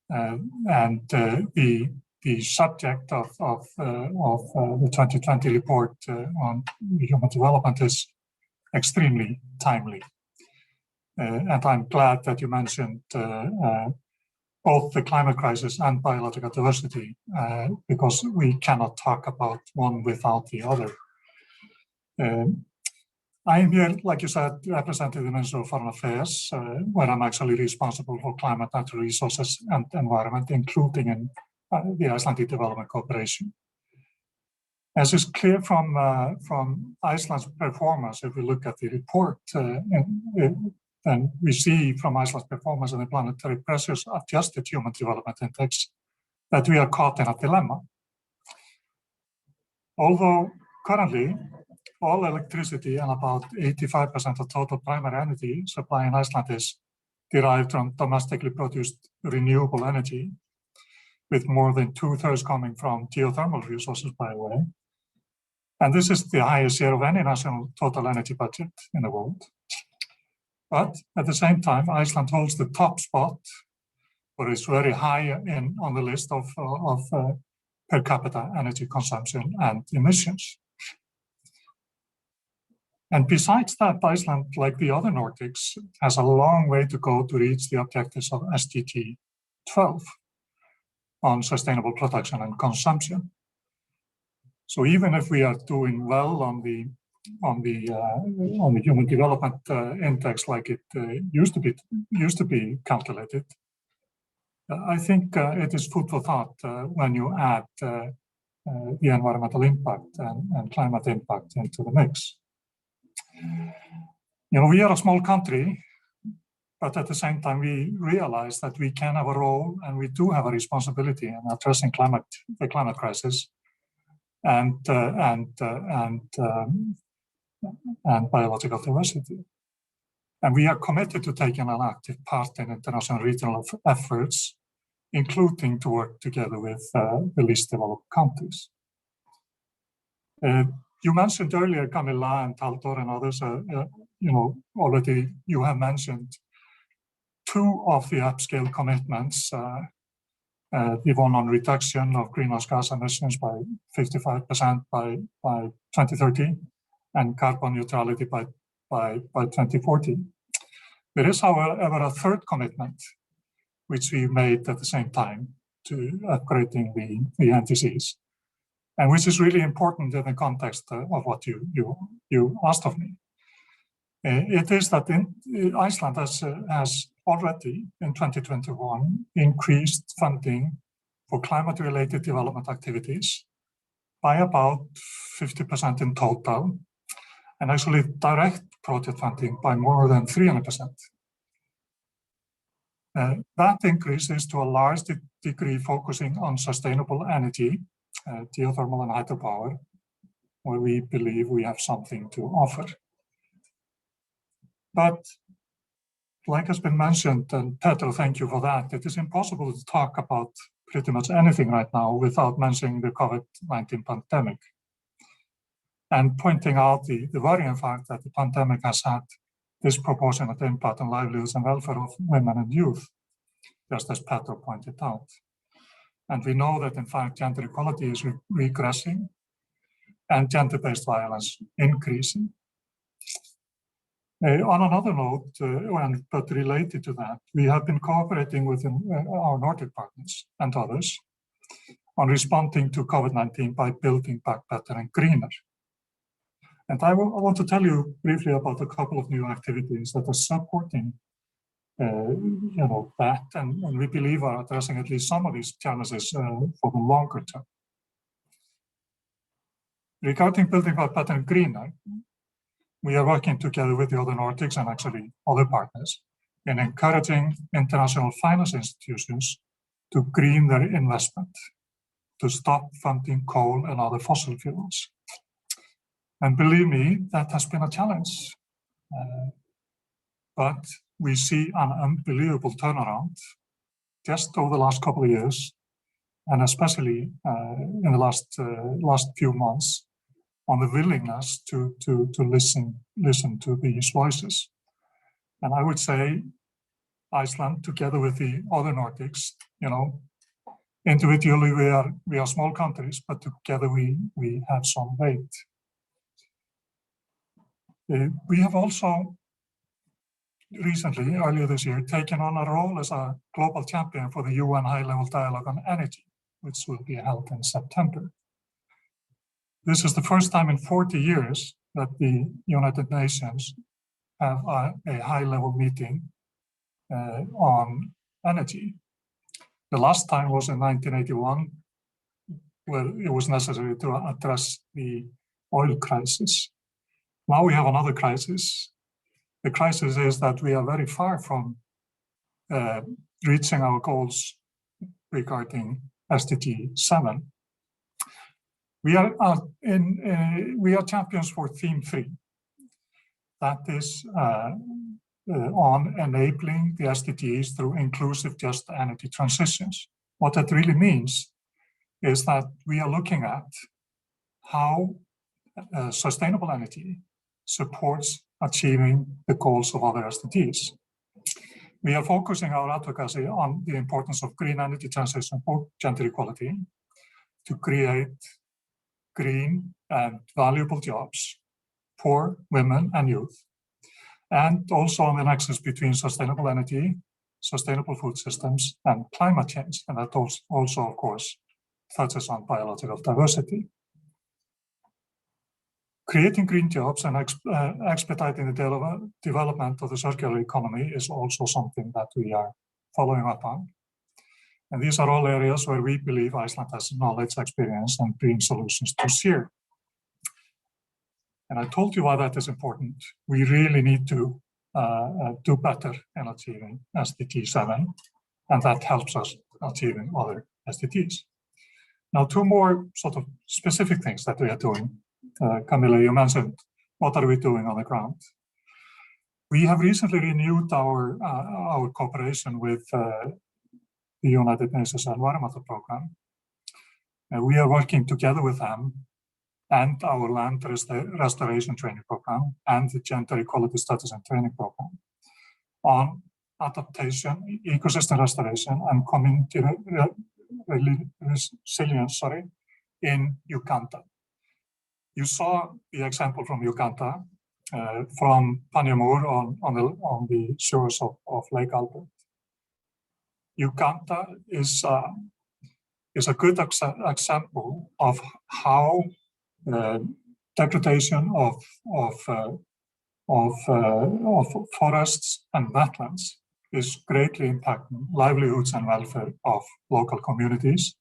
And the subject of the 2020 report on human development is extremely timely. And I'm glad that you mentioned both the climate crisis and biological diversity, because we cannot talk about one without the other. I'm here, like you said, representing the Ministry of Foreign Affairs, where I'm actually responsible for climate, natural resources, and environment, including in the Icelandic Development Cooperation. As is clear from Iceland's performance, if we look at the report, then we see from Iceland's performance in the planetary pressures adjusted human development index that we are caught in a dilemma. Although currently all electricity and about 85% of total primary energy supply in Iceland is derived from domestically produced renewable energy, with more than 2/3 coming from geothermal resources, by the way. And this is the highest share of any national total energy budget in the world. But at the same time, Iceland holds the top spot, or is very high on the list of per capita energy consumption and emissions. And besides that, Iceland, like the other Nordics, has a long way to go to reach the objectives of SDG 12 on sustainable production and consumption. So even if we are doing well on the human development index, like it used to be calculated, I think it is food for thought when you add the environmental impact and climate impact into the mix. You know, we are a small country, but at the same time we realize that we can have a role and we do have a responsibility in addressing the climate crisis and biological diversity. And we are committed to taking an active part in international regional efforts, including to work together with the least developed countries. You mentioned earlier, Camilla and Taldor and others, already you have mentioned two of the upscale commitments, the one on reduction of greenhouse gas emissions by 55% by 2030 and carbon neutrality by 2040. There is, however, a third commitment, which we made at the same time to upgrading the NDCs, and which is really important in the context of what you asked of me. It is that Iceland has already in 2021 increased funding for climate-related development activities by about 50% in total, and actually direct project funding by more than 300%. That increase is to a large degree focusing on sustainable energy, geothermal and hydropower, where we believe we have something to offer. But like has been mentioned, and Pedro, thank you for that, it is impossible to talk about pretty much anything right now without mentioning the COVID-19 pandemic and pointing out the worrying fact that the pandemic has had disproportionate impact on livelihoods and welfare of women and youth, just as Pedro pointed out. And we know that in fact gender equality is regressing and gender-based violence increasing. On another note, but related to that, we have been cooperating with our Nordic partners and others on responding to COVID-19 by building back better and greener. And I want to tell you briefly about a couple of new activities that are supporting that, and we believe are addressing at least some of these challenges for the longer term. Regarding building back better and greener, we are working together with the other Nordics and actually other partners in encouraging international finance institutions to green their investment, to stop funding coal and other fossil fuels. And believe me, that has been a challenge. But we see an unbelievable turnaround just over the last couple of years, and especially in the last few months, on the willingness to listen to these voices. And I would say Iceland, together with the other Nordics, individually we are small countries, but together we have some weight. We have also recently, earlier this year, taken on a role as a global champion for the UN High-Level Dialogue on Energy, which will be held in September. This is the first time in 40 years that the United Nations have a high-level meeting on energy. The last time was in 1981, where it was necessary to address the oil crisis. Now we have another crisis. The crisis is that we are very far from reaching our goals regarding SDG 7. We are champions for theme 3. That is on enabling the SDGs through inclusive, just energy transitions. What that really means is that we are looking at how sustainable energy supports achieving the goals of other SDGs. We are focusing our advocacy on the importance of green energy transition for gender equality to create green and valuable jobs for women and youth, and also on the nexus between sustainable energy, sustainable food systems, and climate change. And that also, of course, touches on biological diversity. Creating green jobs and expediting the development of the circular economy is also something that we are following up on. And these are all areas where we believe Iceland has knowledge, experience, and green solutions to share. And I told you why that is important. We really need to do better in achieving SDG 7, and that helps us achieving other SDGs. Now, 2 more sort of specific things that we are doing. Camilla, you mentioned, what are we doing on the ground? We have recently renewed our cooperation with the United Nations Environmental Program. We are working together with them and our Land Restoration Training Program and the Gender Equality Studies and Training Program on adaptation, ecosystem restoration, and community resilience, in Uganda. You saw the example from Uganda, from Panyamur on the shores of Lake Albert. Uganda is a good example of how degradation of of forests and wetlands is greatly impacting livelihoods and welfare of local communities,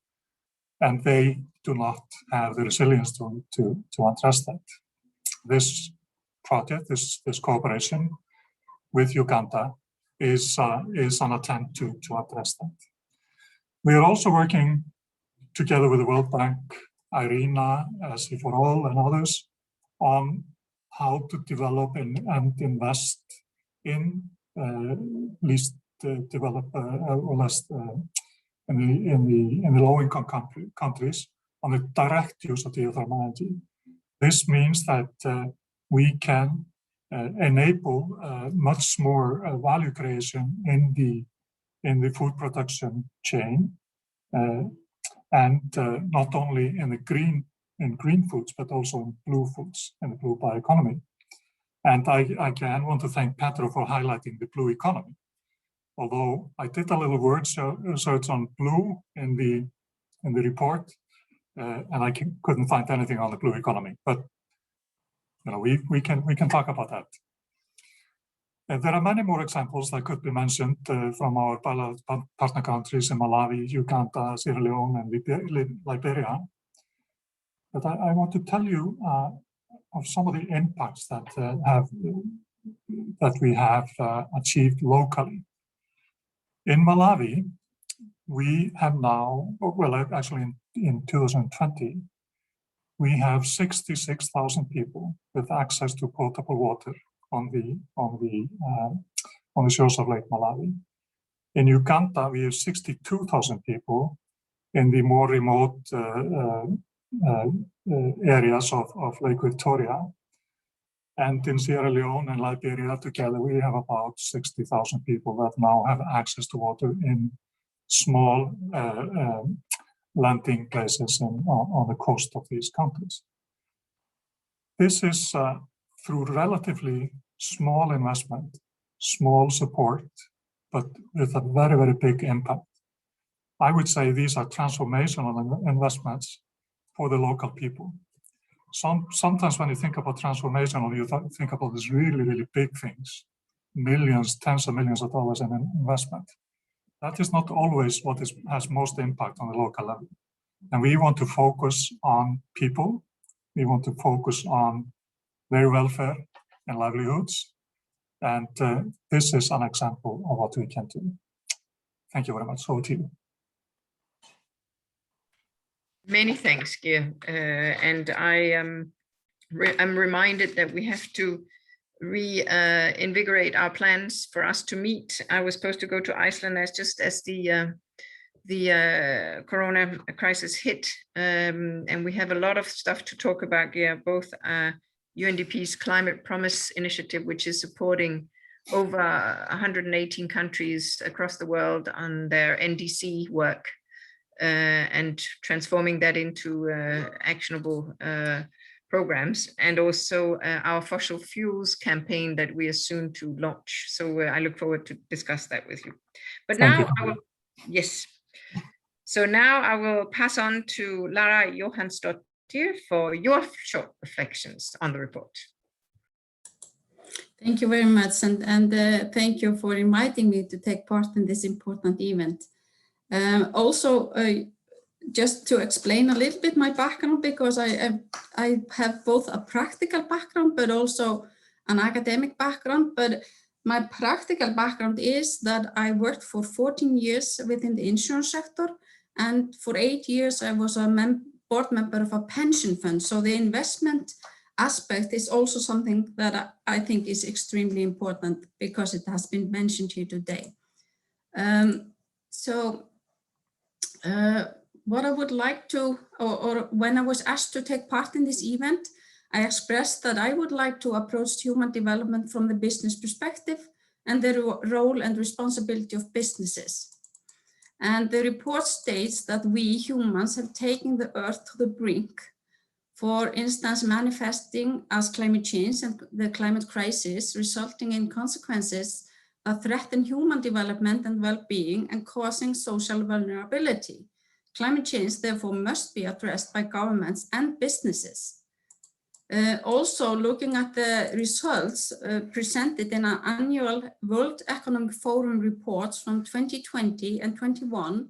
and they do not have the resilience to address that. This project, this cooperation with Uganda is an attempt to address that. We are also working together with the World Bank, IRENA, C4All, and others on how to develop and invest in least developed or less in the low-income countries on the direct use of geothermal energy. This means that we can enable much more value creation in the food production chain, and not only in green foods, but also in blue foods and the blue bioeconomy. And I again want to thank Pedro for highlighting the blue economy. Although I did a little word search on blue in the report, and I couldn't find anything on the blue economy. But you know, we can talk about that. There are many more examples that could be mentioned from our partner countries in Malawi, Uganda, Sierra Leone, and Liberia. But I want to tell you of some of the impacts that we have achieved locally. In Malawi, we have now, well, actually in 2020, we have 66,000 people with access to potable water on the shores of Lake Malawi. In Uganda, we have 62,000 people in the more remote areas of Lake Victoria. And in Sierra Leone and Liberia together, we have about 60,000 people that now have access to water in small landing places on the coast of these countries. This is through relatively small investment, small support, but with a very, very big impact. I would say these are transformational investments for the local people. Sometimes when you think about transformational, you think about these really, really big things, millions, tens of millions of dollars in investment. That is not always what has most impact on the local level. And we want to focus on people. We want to focus on their welfare and livelihoods. And this is an example of what we can do. Thank you very much. Over to you. Many thanks, Geir. And I'm reminded that we have to reinvigorate our plans for us to meet. I was supposed to go to Iceland just as the corona crisis hit, and we have a lot of stuff to talk about, Geir, both UNDP's Climate Promise Initiative, which is supporting over 118 countries across the world on their NDC work, and transforming that into actionable programs, and also our fossil fuels campaign that we are soon to launch. So I look forward to discuss that with you. But now I will, yes. So now I will pass on to Lara Johansdottir for your short reflections on the report. Thank you very much, and thank you for inviting me to take part in this important event. Also, just to explain a little bit my background, because I have both a practical background but also an academic background. But my practical background is that I worked for 14 years within the insurance sector, and for 8 years I was a board member of a pension fund. So the investment aspect is also something that I think is extremely important, because it has been mentioned here today. What I would like to, or when I was asked to take part in this event, I expressed that I would like to approach human development from the business perspective and the role and responsibility of businesses. And the report states that we humans have taken the earth to the brink, for instance, manifesting as climate change and the climate crisis, resulting in consequences that threaten human development and well-being and causing social vulnerability. Climate change, therefore, must be addressed by governments and businesses. Also looking at the results presented in our annual World Economic Forum reports from 2020 and 21,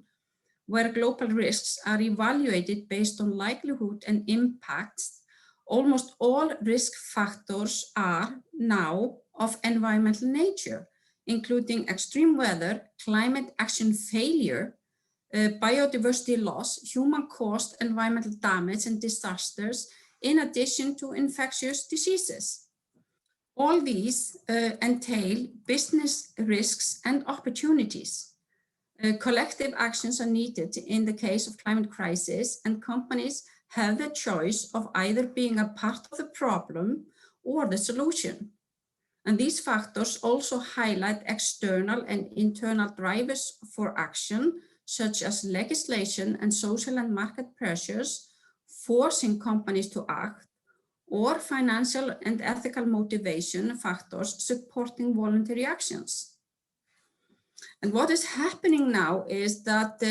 where global risks are evaluated based on likelihood and impacts, almost all risk factors are now of environmental nature, including extreme weather, climate action failure, biodiversity loss, human-caused environmental damage and disasters, in addition to infectious diseases. All these entail business risks and opportunities. Collective actions are needed in the case of climate crisis, and companies have the choice of either being a part of the problem or the solution. And these factors also highlight external and internal drivers for action, such as legislation and social and market pressures, forcing companies to act, or financial and ethical motivation factors supporting voluntary actions. And what is happening now is that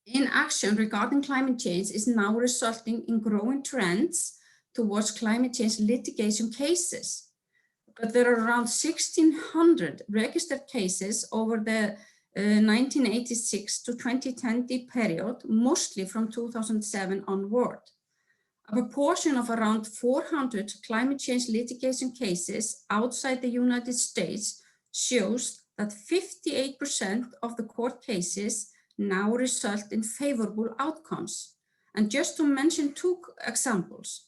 inaction regarding climate change is now resulting in growing trends towards climate change litigation cases. But there are around 1,600 registered cases over the 1986 to 2020 period, mostly from 2007 onward. A proportion of around 400 climate change litigation cases outside the United States shows that 58% of the court cases now result in favorable outcomes. And just to mention two examples,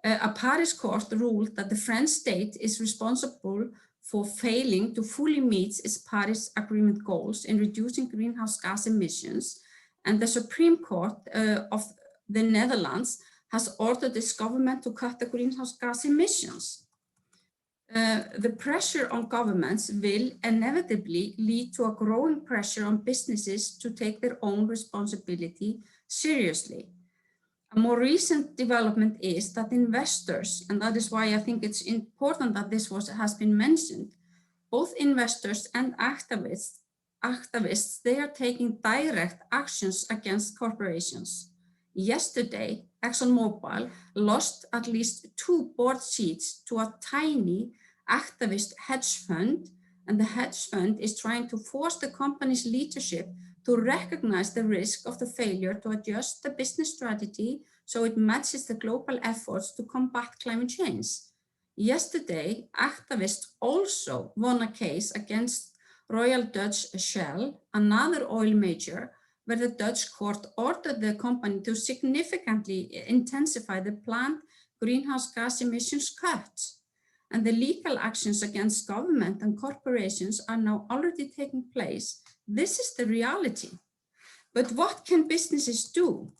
a Paris court ruled that the French state is responsible for failing to fully meet its Paris Agreement goals in reducing greenhouse gas emissions, and the Supreme Court of the Netherlands has ordered its government to cut the greenhouse gas emissions. The pressure on governments will inevitably lead to a growing pressure on businesses to take their own responsibility seriously. A more recent development is that investors, and that is why I think it's important that this has been mentioned, both investors and activists, they are taking direct actions against corporations. Yesterday, ExxonMobil lost at least 2 board seats to a tiny activist hedge fund, and the hedge fund is trying to force the company's leadership to recognize the risk of the failure to adjust the business strategy so it matches the global efforts to combat climate change. Yesterday, activists also won a case against Royal Dutch Shell, another oil major, where the Dutch court ordered the company to significantly intensify the planned greenhouse gas emissions cuts. And the legal actions against government and corporations are now already taking place. This is the reality. But what can businesses do?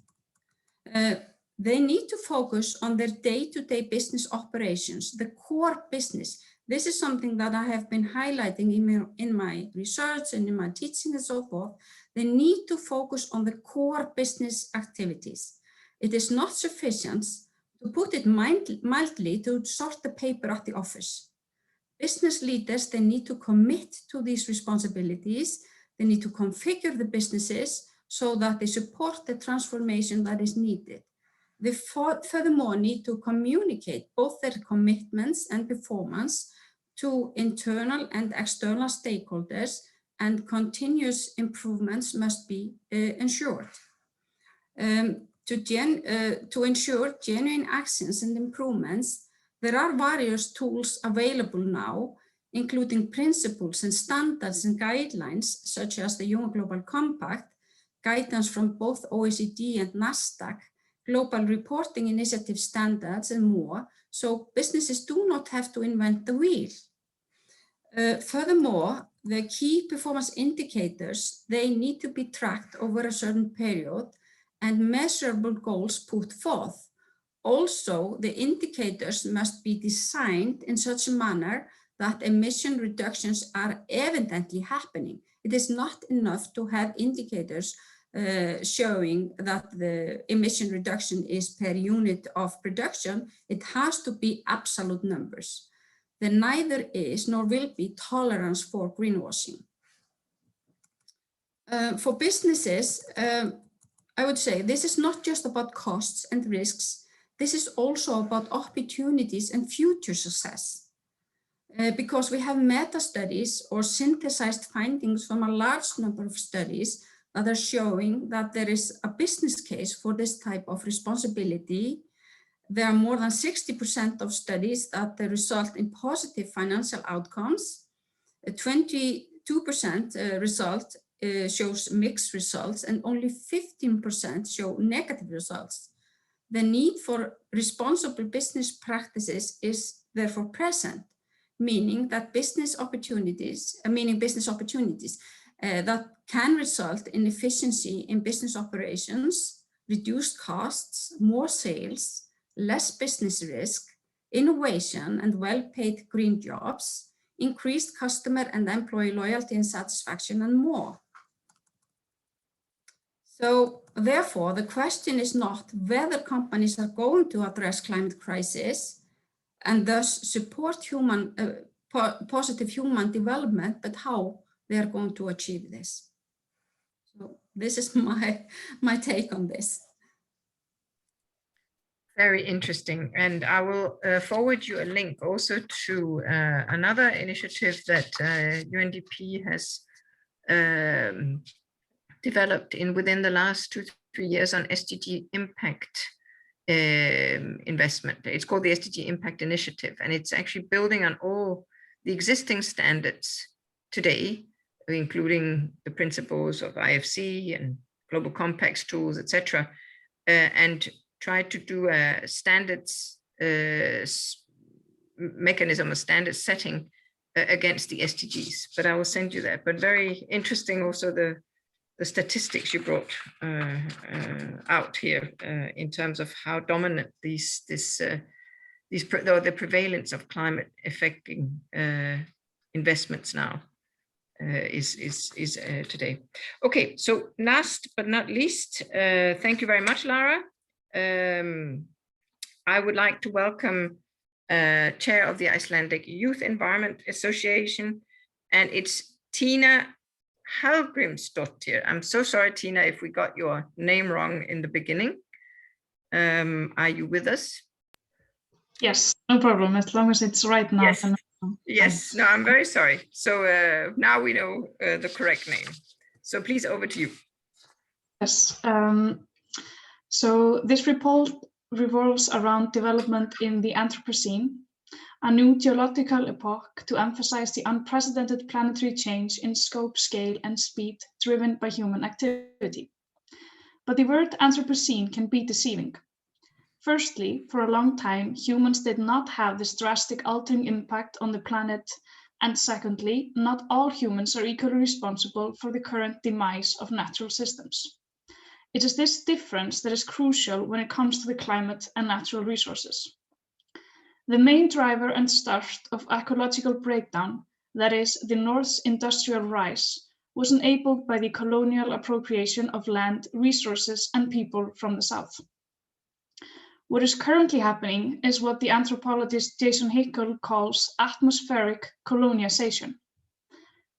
They need to focus on their day-to-day business operations, the core business. This is something that I have been highlighting in my research and in my teaching and so forth. They need to focus on the core business activities. It is not sufficient, to put it mildly, to sort the paper at the office. Business leaders, they need to commit to these responsibilities. They need to configure the businesses so that they support the transformation that is needed. They furthermore need to communicate both their commitments and performance to internal and external stakeholders, and continuous improvements must be ensured. To ensure genuine actions and improvements, there are various tools available now, including principles and standards and guidelines, such as the UN Global Compact, guidance from both OECD and NASDAQ, global reporting initiative standards, and more, so businesses do not have to invent the wheel. Furthermore, the key performance indicators, they need to be tracked over a certain period and measurable goals put forth. Also, the indicators must be designed in such a manner that emission reductions are evidently happening. It is not enough to have indicators showing that the emission reduction is per unit of production. It has to be absolute numbers. There neither is nor will be tolerance for greenwashing. For businesses, I would say this is not just about costs and risks. this is also about opportunities and future success. Because we have meta-studies or synthesized findings from a large number of studies that are showing that there is a business case for this type of responsibility. There are more than 60% of studies that result in positive financial outcomes. 22% result shows mixed results, and only 15% show negative results. The need for responsible business practices is therefore present, meaning business opportunities that can result in efficiency in business operations, reduced costs, more sales, less business risk, innovation and well-paid green jobs, increased customer and employee loyalty and satisfaction, and more. So therefore, the question is not whether companies are going to address climate crisis and thus support positive human development, but how they are going to achieve this. So this is my take on this. Very interesting. And I will forward you a link also to another initiative that UNDP has developed within the last 2-3 years on SDG impact investment. It's called the SDG Impact Initiative, and it's actually building on all the existing standards today, including the principles of IFC and global compacts tools, etc., and try to do a standards mechanism, a standard setting against the SDGs. But I will send you that. But very interesting also the statistics you brought out here in terms of how dominant the prevalence of climate affecting investments now is today. Okay, so last but not least, thank you very much, Lara. I would like to welcome Chair of the Icelandic Youth Environment Association, and it's Tina Hallgrímsdóttir. I'm so sorry, Tina, if we got your name wrong in the beginning. Are you with us? Yes, no problem, as long as it's right now. Yes, yes. No, I'm very sorry. So now we know the correct name. So please, over to you. Yes, so this report revolves around development in the Anthropocene, a new geological epoch to emphasize the unprecedented planetary change in scope, scale, and speed driven by human activity. But the word Anthropocene can be deceiving. Firstly, for a long time, humans did not have this drastic altering impact on the planet. And secondly, not all humans are equally responsible for the current demise of natural systems. It is this difference that is crucial when it comes to the climate and natural resources. The main driver and start of ecological breakdown, that is, the North's industrial rise, was enabled by the colonial appropriation of land, resources, and people from the South. What is currently happening is what the anthropologist Jason Hickel calls atmospheric colonization.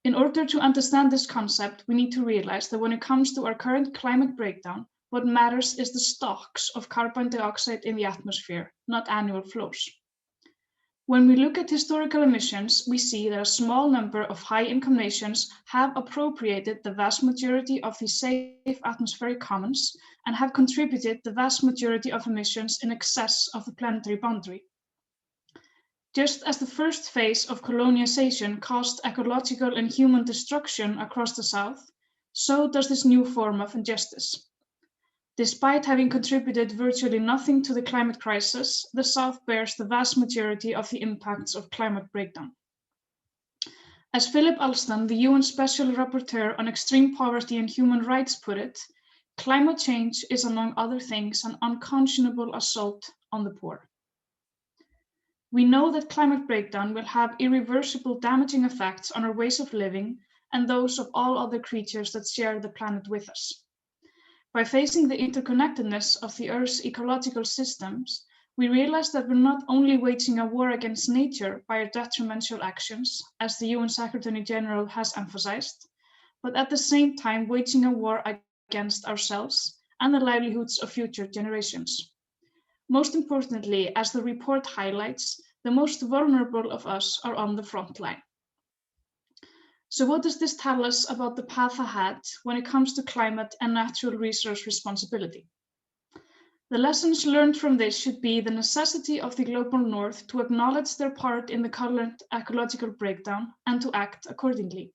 In order to understand this concept, we need to realize that when it comes to our current climate breakdown, what matters is the stocks of carbon dioxide in the atmosphere, not annual flows. When we look at historical emissions, we see that a small number of high-income nations have appropriated the vast majority of the safe atmospheric commons and have contributed the vast majority of emissions in excess of the planetary boundary. Just as the first phase of colonization caused ecological and human destruction across the South, so does this new form of injustice. Despite having contributed virtually nothing to the climate crisis, the South bears the vast majority of the impacts of climate breakdown. As Philip Alston, the UN Special Rapporteur on Extreme Poverty and Human Rights put it, climate change is, among other things, an unconscionable assault on the poor. We know that climate breakdown will have irreversible damaging effects on our ways of living and those of all other creatures that share the planet with us. By facing the interconnectedness of the Earth's ecological systems, we realize that we're not only waging a war against nature by our detrimental actions, as the UN Secretary General has emphasized, but at the same time waging a war against ourselves and the livelihoods of future generations. Most importantly, as the report highlights, the most vulnerable of us are on the front line. So what does this tell us about the path ahead when it comes to climate and natural resource responsibility? The lessons learned from this should be the necessity of the global north to acknowledge their part in the current ecological breakdown and to act accordingly.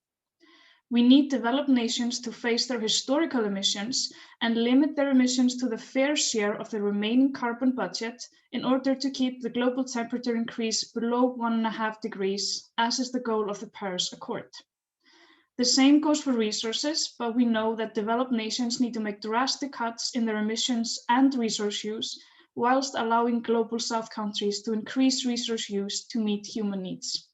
We need developed nations to face their historical emissions and limit their emissions to the fair share of the remaining carbon budget in order to keep the global temperature increase below 1.5 degrees, as is the goal of the Paris Accord. The same goes for resources, but we know that developed nations need to make drastic cuts in their emissions and resource use, whilst allowing global south countries to increase resource use to meet human needs.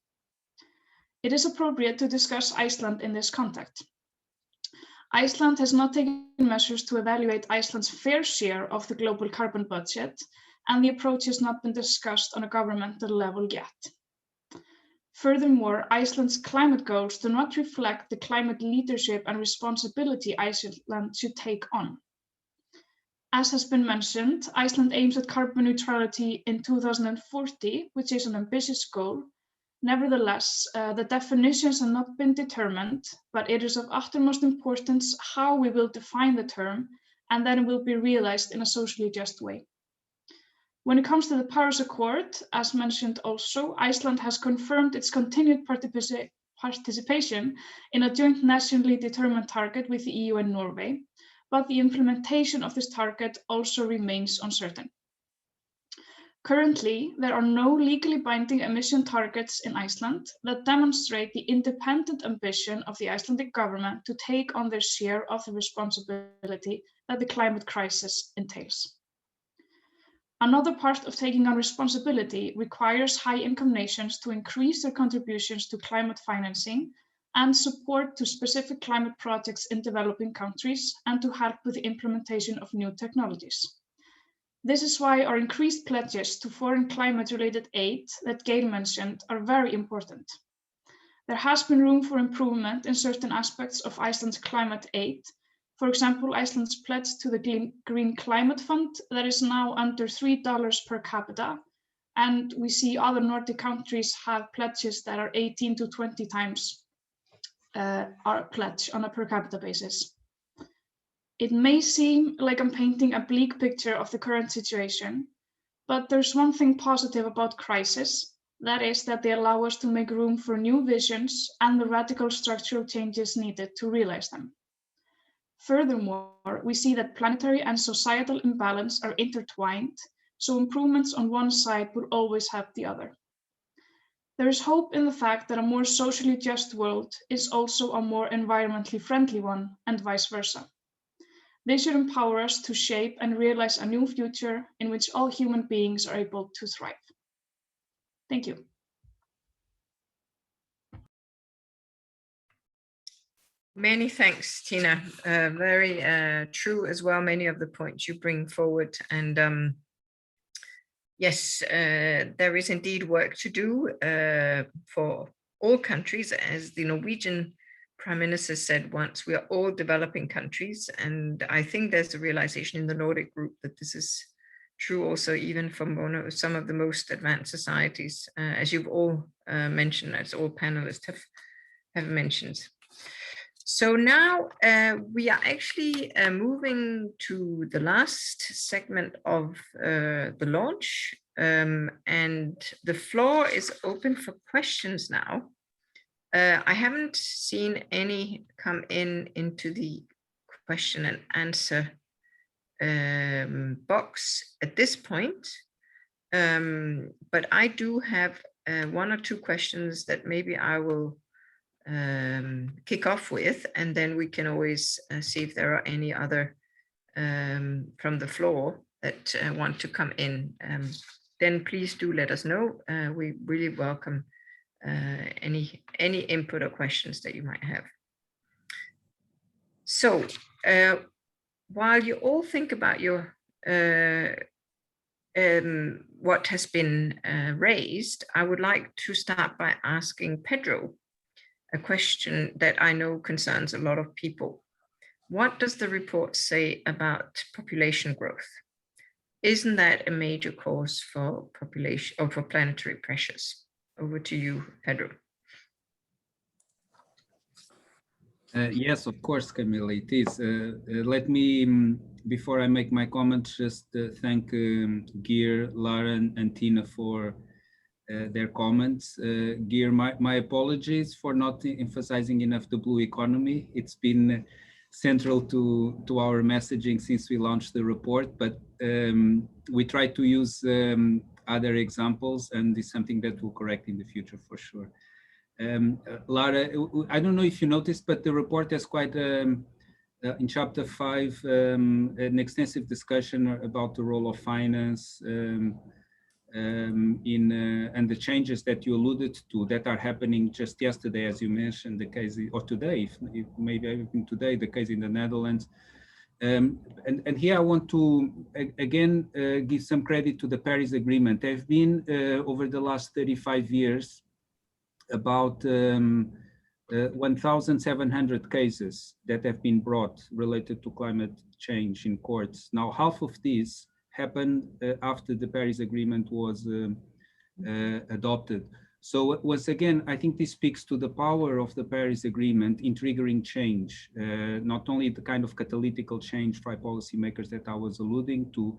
It is appropriate to discuss Iceland in this context. Iceland has not taken measures to evaluate Iceland's fair share of the global carbon budget, and the approach has not been discussed on a governmental level yet. Furthermore, Iceland's climate goals do not reflect the climate leadership and responsibility Iceland should take on. As has been mentioned, Iceland aims at carbon neutrality in 2040, which is an ambitious goal. Nevertheless, the definitions have not been determined, but it is of utmost importance how we will define the term, and then it will be realized in a socially just way. When it comes to the Paris Accord, as mentioned also, Iceland has confirmed its continued participation in a joint nationally determined target with the EU and Norway, but the implementation of this target also remains uncertain. Currently, there are no legally binding emission targets in Iceland that demonstrate the independent ambition of the Icelandic government to take on their share of the responsibility that the climate crisis entails. Another part of taking on responsibility requires high-income nations to increase their contributions to climate financing and support to specific climate projects in developing countries and to help with the implementation of new technologies. This is why our increased pledges to foreign climate-related aid that Gail mentioned are very important. There has been room for improvement in certain aspects of Iceland's climate aid. For example, Iceland's pledge to the Green Climate Fund that is now under $3 per capita, and we see other Nordic countries have pledges that are 18 to 20 times our pledge on a per capita basis. It may seem like I'm painting a bleak picture of the current situation, but there's one thing positive about crisis, that is that they allow us to make room for new visions and the radical structural changes needed to realize them. Furthermore, we see that planetary and societal imbalance are intertwined, so improvements on one side will always help the other. There is hope in the fact that a more socially just world is also a more environmentally friendly one, and vice versa. They should empower us to shape and realize a new future in which all human beings are able to thrive. Thank you. Many thanks, Tina. Very true as well, many of the points you bring forward. And yes, there is indeed work to do for all countries, as the Norwegian Prime Minister said once, we are all developing countries. And I think there's a realization in the Nordic group that this is true also even for some of the most advanced societies, as you've all mentioned, as all panelists have mentioned. So now we are actually moving to the last segment of the launch, and the floor is open for questions now. I haven't seen any come into the question and answer box at this point, but I do have one or two questions that maybe I will kick off with, and then we can always see if there are any other from the floor that want to come in. Then please do let us know. We really welcome any input or questions that you might have. So while you all think about your what has been raised, I would like to start by asking Pedro a question that I know concerns a lot of people. What does the report say about population growth? isn't that a major cause for population or for planetary pressures? Over to you, Pedro. Yes, of course, Camilla, it is. Let me, before I make my comments, just thank Geir, Lauren, and Tina for their comments. Geir, my apologies for not emphasizing enough the blue economy. It's been central to our messaging since we launched the report, but we try to use other examples, and it's something that we'll correct in the future for sure. Lara, I don't know if you noticed, but the report has quite, in chapter 5, an extensive discussion about the role of finance and the changes that you alluded to that are happening just yesterday, as you mentioned, the case, or today, if maybe even today, the case in the Netherlands. And here I want to, again, give some credit to the Paris Agreement. There have been, over the last 35 years, about 1,700 cases that have been brought related to climate change in courts. Now, half of these happened after the Paris Agreement was adopted. So once again, I think this speaks to the power of the Paris Agreement in triggering change, not only the kind of catalytic change by policymakers that I was alluding to,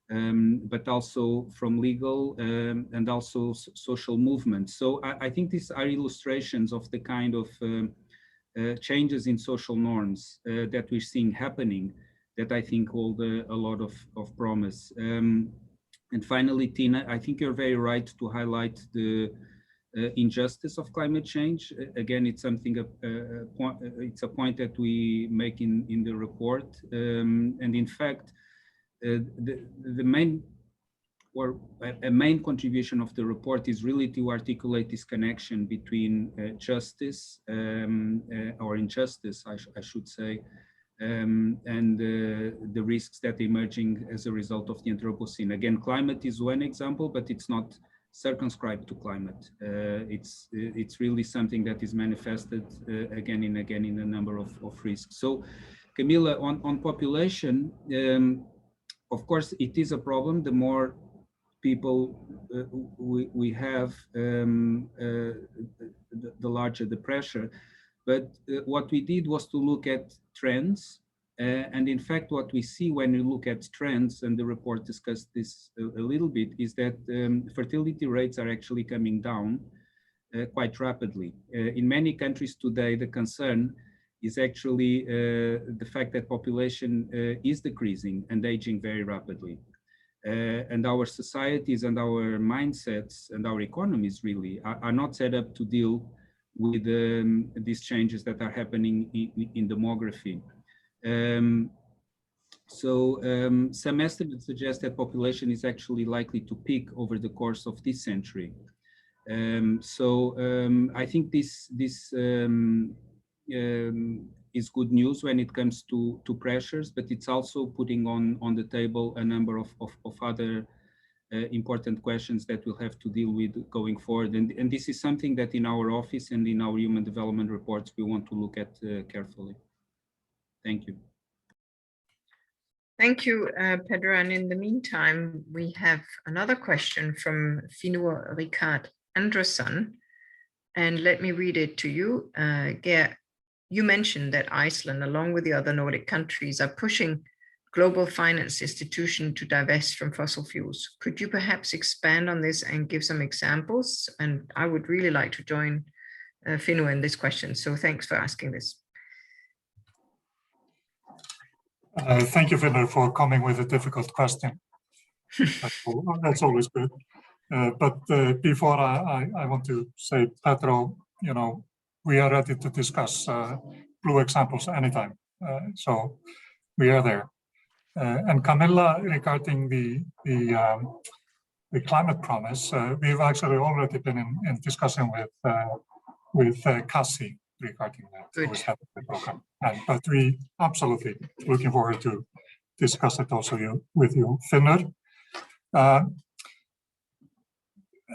but also from legal and also social movements. So I think these are illustrations of the kind of changes in social norms that we're seeing happening that I think hold a lot of promise. And finally, Tina, I think you're very right to highlight the injustice of climate change. Again, it's something, it's a point that we make in the report. And in fact, the main, or a main contribution of the report is really to articulate this connection between justice or injustice, I should say, and the risks that are emerging as a result of the Anthropocene. Again, climate is one example, but it's not circumscribed to climate. It's really something that is manifested again and again in a number of risks. So, Camilla, on population, of course, it is a problem. The more people we have, the larger the pressure. But what we did was to look at trends. And in fact, what we see when we look at trends, and the report discussed this a little bit, is that fertility rates are actually coming down quite rapidly. In many countries today, the concern is actually the fact that population is decreasing and aging very rapidly. And our societies and our mindsets and our economies really are not set up to deal with these changes that are happening in demography. Some estimates suggest that population is actually likely to peak over the course of this century. I think this is good news when it comes to pressures, but it's also putting on the table a number of other important questions that we'll have to deal with going forward. And this is something that in our office and in our human development reports, we want to look at carefully. Thank you. Thank you, Pedro. And in the meantime, we have another question from Finnur Rikard Andresson. And let me read it to you. Geir, you mentioned that Iceland, along with the other Nordic countries, are pushing global finance institutions to divest from fossil fuels. Could you perhaps expand on this and give some examples? And I would really like to join Finnur in this question. So thanks for asking this. Thank you, Finnur, for coming with a difficult question. That's always good. But before I want to say, Pedro, you know, we are ready to discuss blue examples anytime. So we are there. And Camilla, regarding the climate promise, we've actually already been in discussion with Cassie regarding that, who is head of the program. But we absolutely looking forward to discuss it also with you, Finnur.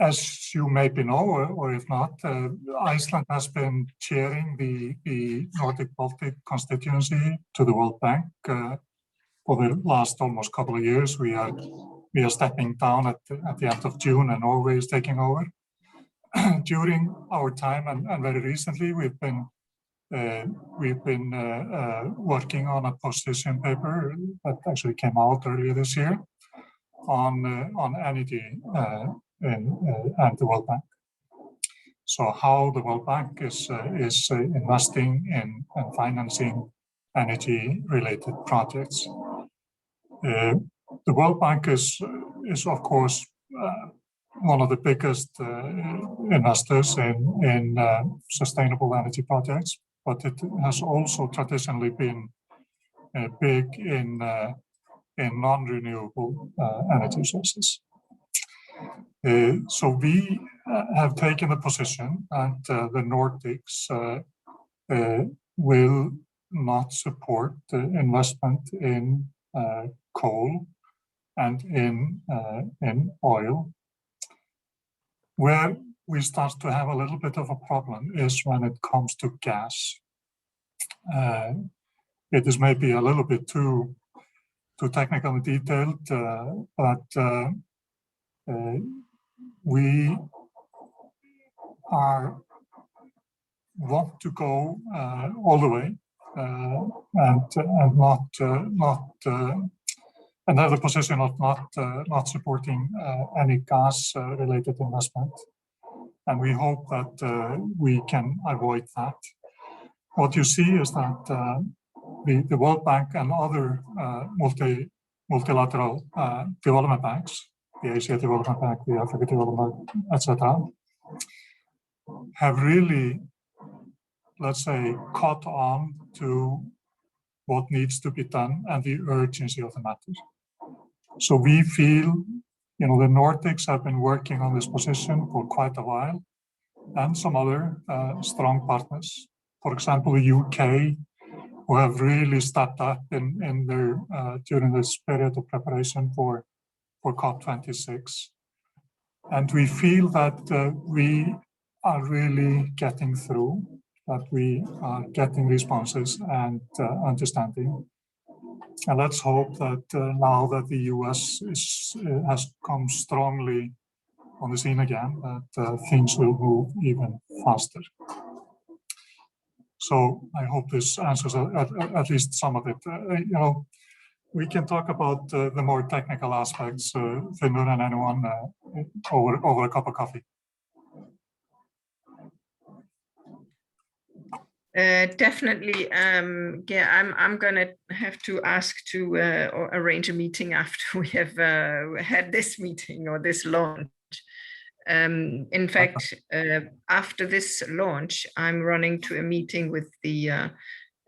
As you maybe know, or if not, Iceland has been chairing the Nordic-Baltic constituency to the World Bank for the last almost couple of years. We are we are stepping down at the end of June, and Norway is taking over. During our time and very recently, we've been working on a position paper that actually came out earlier this year on energy and the World Bank. So how the World Bank is investing in and financing energy-related projects. The World Bank is of course one of the biggest investors in sustainable energy projects, but it has also traditionally been big in non-renewable energy sources. So we have taken the position that the Nordics will not support the investment in coal and in oil. Where we start to have a little bit of a problem is when it comes to gas. It is maybe a little bit too technical and detailed, but we want to go all the way and have the position of not supporting any gas related investment, and we hope that we can avoid that. What you see is that the World Bank and other multilateral development banks, the Asia Development Bank, the Africa Development Bank, etc., have really, let's say, caught on to what needs to be done and the urgency of the matter. So we feel, the Nordics have been working on this position for quite a while, and some other strong partners. For example, the UK, who have really stepped up in their during this period of preparation for COP26. And we feel that we are really getting through, that we are getting responses and understanding. And let's hope that now that the US has come strongly on the scene again, that things will move even faster. So I hope this answers at least some of it. We can talk about the more technical aspects, Finnur and anyone, over a cup of coffee. Definitely, yeah, I'm gonna have to ask to or arrange a meeting after we have had this meeting or this launch. In fact, after this launch, I'm running to a meeting with the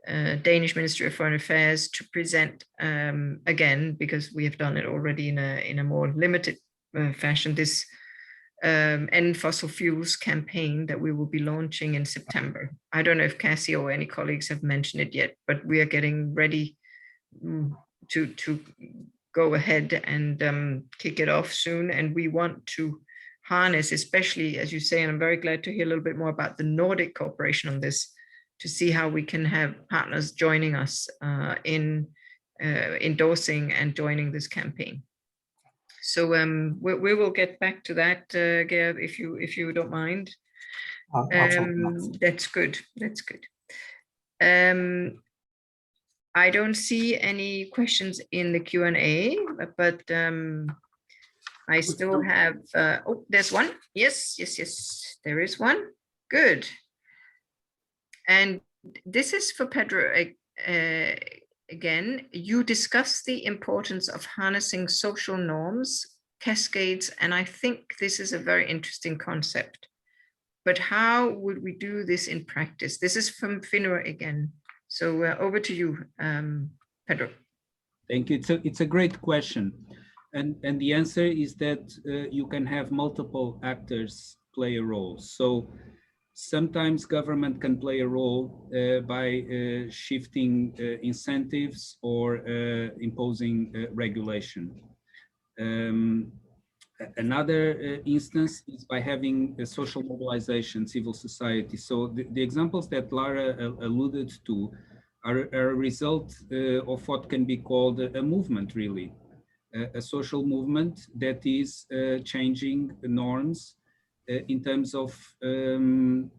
Danish Ministry of Foreign Affairs to present again, because we have done it already in a more limited fashion, this End Fossil Fuels campaign that we will be launching in September. I don't know if Cassie or any colleagues have mentioned it yet, but we are getting ready to go ahead and kick it off soon. And we want to harness, especially, as you say, and I'm very glad to hear a little bit more about the Nordic cooperation on this, to see how we can have partners joining us in endorsing and joining this campaign. So we will get back to that, Geir, if you don't mind. That's good. That's good. I don't see any questions in the Q&A, but I still have. Oh, there's one. Yes. There is one. Good. And this is for Pedro again. You discussed the importance of harnessing social norms, cascades, and I think this is a very interesting concept. But how would we do this in practice? This is from Finnur again. So over to you, Pedro. Thank you. It's a great question. And the answer is that you can have multiple actors play a role. So sometimes government can play a role by shifting incentives or imposing regulation. Another instance is by having a social mobilization, civil society. So the examples that Lara alluded to are a result of what can be called a movement, really. a social movement that is changing the norms in terms of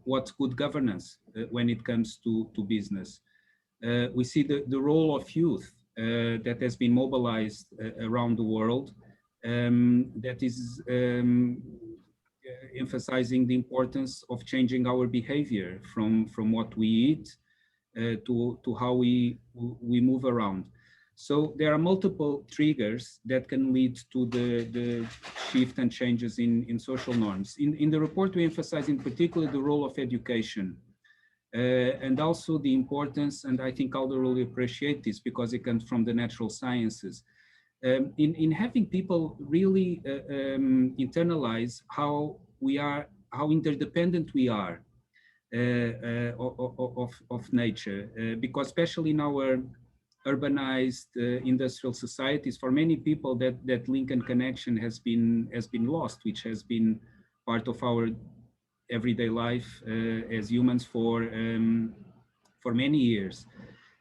what's good governance when it comes to business. We see the role of youth that has been mobilized around the world, that is emphasizing the importance of changing our behavior from what we eat to how we move around. So there are multiple triggers that can lead to the shift and changes in social norms. In the report, we emphasize in particular the role of education and also the importance, and I think Aldo really appreciate this because it comes from the natural sciences, in having people really internalize how interdependent we are of nature, because especially in our urbanized industrial societies, for many people that link and connection has been lost, which has been part of our everyday life as humans for many years.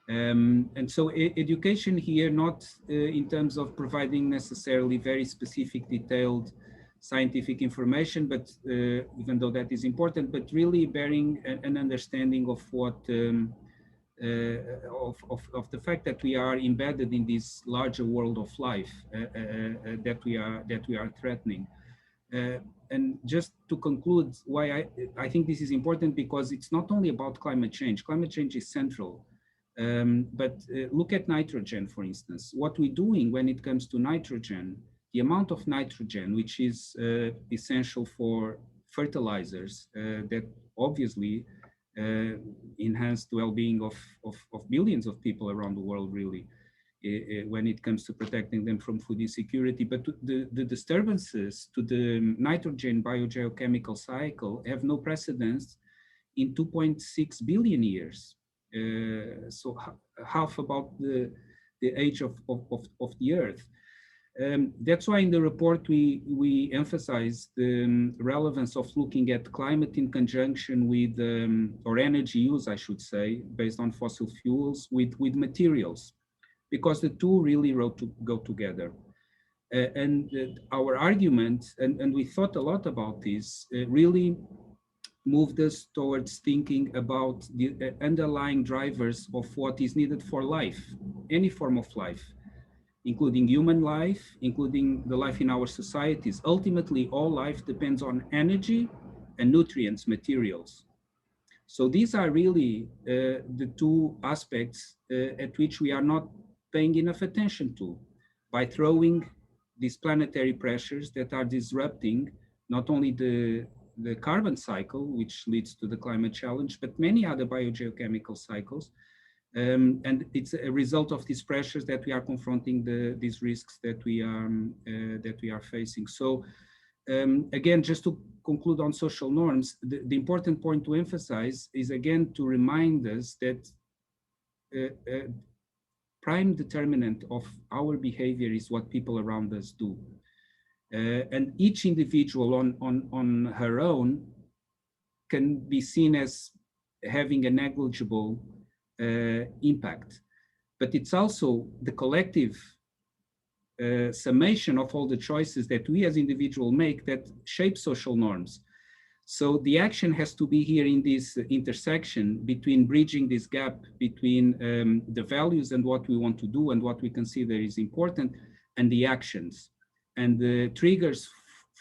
And so education here, not in terms of providing necessarily very specific, detailed scientific information, but even though that is important, but really bearing an understanding of what of the fact that we are embedded in this larger world of life that we are threatening. And just to conclude, why I think this is important, because it's not only about climate change. Climate change is central, but look at nitrogen, for instance. What we're doing when it comes to nitrogen, the amount of nitrogen, which is essential for fertilizers that obviously enhance the well-being of billions of people around the world, really, when it comes to protecting them from food insecurity. But the disturbances to the nitrogen biogeochemical cycle have no precedence in 2.6 billion years. So half about the age of the Earth. That's why in the report we emphasize the relevance of looking at climate in conjunction with, or energy use, I should say, based on fossil fuels with materials, because the two really go together. And our argument, and we thought a lot about this, really moved us towards thinking about the underlying drivers of what is needed for life, any form of life, including human life, including the life in our societies. Ultimately, all life depends on energy and nutrients, materials. So these are really the two aspects at which we are not paying enough attention to, by throwing these planetary pressures that are disrupting not only the carbon cycle, which leads to the climate challenge, but many other biogeochemical cycles. And it's a result of these pressures that we are confronting these risks that we are facing. So again, just to conclude on social norms, the important point to emphasize is, again, to remind us that prime determinant of our behavior is what people around us do. And each individual on her own can be seen as having a negligible impact, but it's also the collective summation of all the choices that we as individuals make that shape social norms. So the action has to be here in this intersection between bridging this gap between the values and what we want to do and what we consider is important, and the actions. And the triggers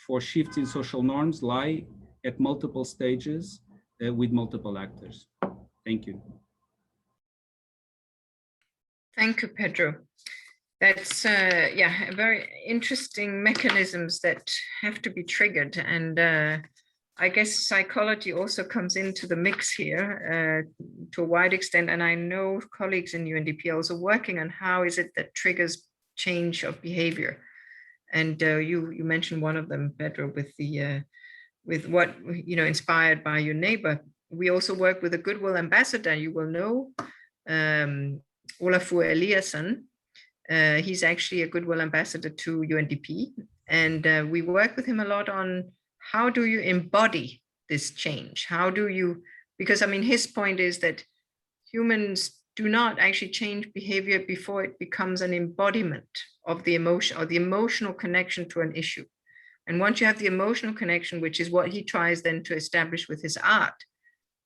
for shifts in social norms lie at multiple stages with multiple actors. Thank you. Thank you, Pedro. That's yeah, very interesting mechanisms that have to be triggered, and I guess psychology also comes into the mix here to a wide extent. And I know colleagues in UNDP are also working on how is it that triggers change of behavior. And you mentioned one of them, Pedro, with what, inspired by your neighbor. We also work with a Goodwill ambassador, you will know, Olafur Eliasson. He's actually a Goodwill ambassador to UNDP. And we work with him a lot on how do you embody this change? How do you, because I mean, his point is that humans do not actually change behavior before it becomes an embodiment of the emotion or the emotional connection to an issue. And once you have the emotional connection, which is what he tries then to establish with his art,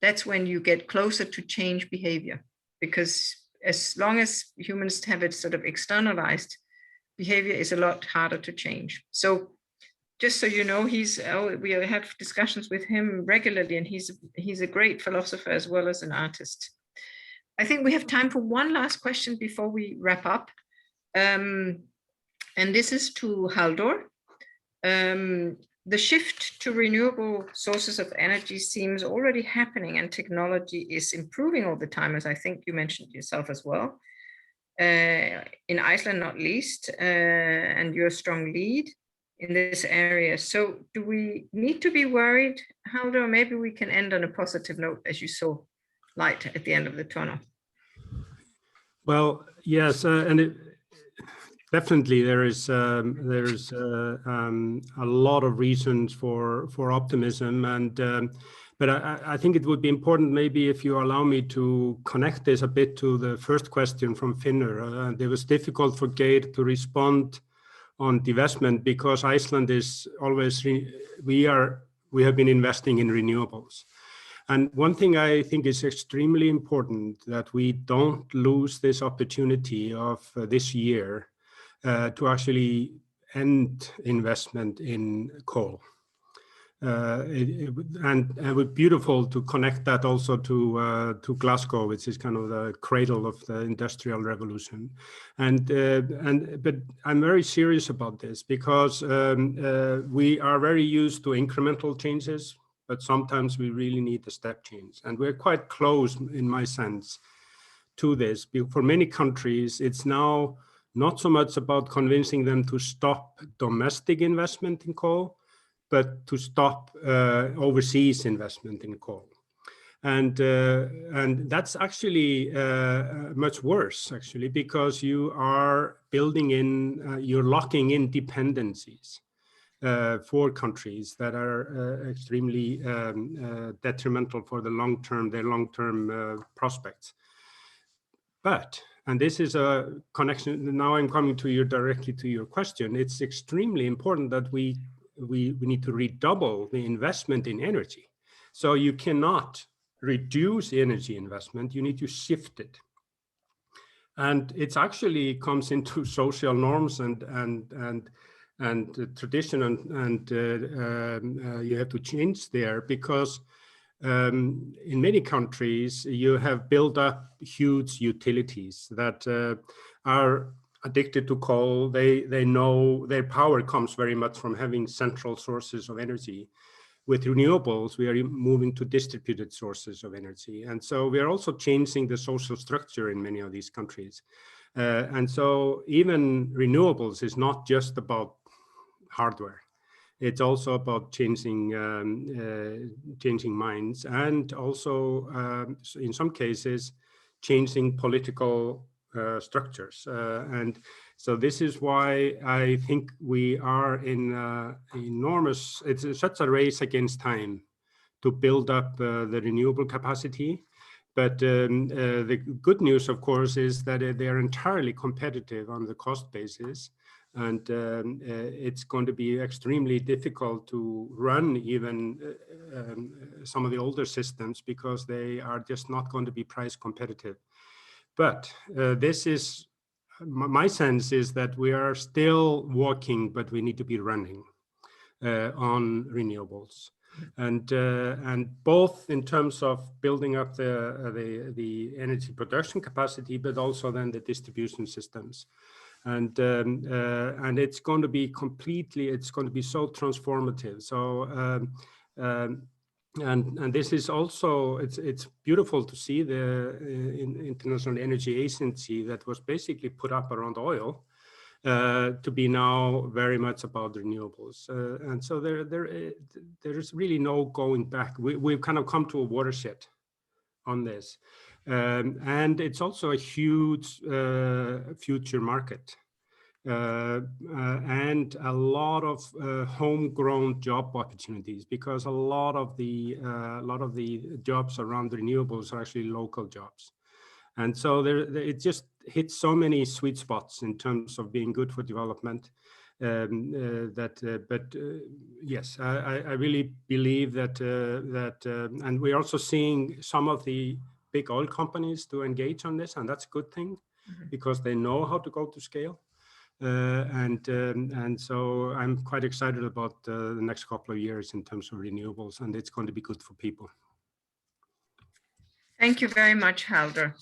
that's when you get closer to change behavior. Because as long as humans have it sort of externalized, behavior is a lot harder to change. So just so you know, we have discussions with him regularly, and he's a great philosopher as well as an artist. I think we have time for one last question before we wrap up. And this is to Halldór. The shift to renewable sources of energy seems already happening, and technology is improving all the time, as I think you mentioned yourself as well. In Iceland, not least, and you're a strong lead in this area. So do we need to be worried, Halldór? Maybe we can end on a positive note, as you saw light at the end of the tunnel. Well, yes, and definitely there's a lot of reasons for optimism, and but I think it would be important, maybe if you allow me, to connect this a bit to the first question from Finnur. It was difficult for Geir to respond on divestment because Iceland is always we have been investing in renewables. And one thing I think is extremely important, that we don't lose this opportunity of this year to actually end investment in coal. And it would be beautiful to connect that also to Glasgow, which is kind of the cradle of the Industrial Revolution. But I'm very serious about this because we are very used to incremental changes, but sometimes we really need a step change. And we're quite close, in my sense, to this. For many countries, it's now not so much about convincing them to stop domestic investment in coal, but to stop overseas investment in coal. And that's actually much worse, actually, because you are building in, you're locking in dependencies for countries that are extremely detrimental for the their long-term prospects. But, and this is a connection, now I'm coming to you directly to your question, it's extremely important that we need to redouble the investment in energy. So you cannot reduce energy investment, you need to shift it. And it actually comes into social norms and tradition, and you have to change there, because in many countries you have built up huge utilities that are addicted to coal. They know their power comes very much from having central sources of energy. With renewables, we are moving to distributed sources of energy. And so we are also changing the social structure in many of these countries. And so even renewables is not just about hardware. It's also about changing minds, and also in some cases, changing political structures. And so this is why I think we are in enormous, it's such a race against time to build up the renewable capacity. But the good news, of course, is that they are entirely competitive on the cost basis. And it's going to be extremely difficult to run even some of the older systems, because they are just not going to be price competitive. But this is, my sense is that we are still walking, but we need to be running on renewables. And both in terms of building up the energy production capacity, but also then the distribution systems. And it's going to be it's going to be so transformative. So and this is also, it's beautiful to see the International Energy Agency that was basically put up around oil to be now very much about renewables. And so there is really no going back. We've kind of come to a watershed on this. And it's also a huge future market. And a lot of homegrown job opportunities, because a lot of the jobs around renewables are actually local jobs. And so it just hits so many sweet spots in terms of being good for development. Yes, I really believe that and we're also seeing some of the big oil companies to engage on this, and that's a good thing, because they know how to go to scale. And so I'm quite excited about the next couple of years in terms of renewables, and it's going to be good for people. Thank you very much, Haldur.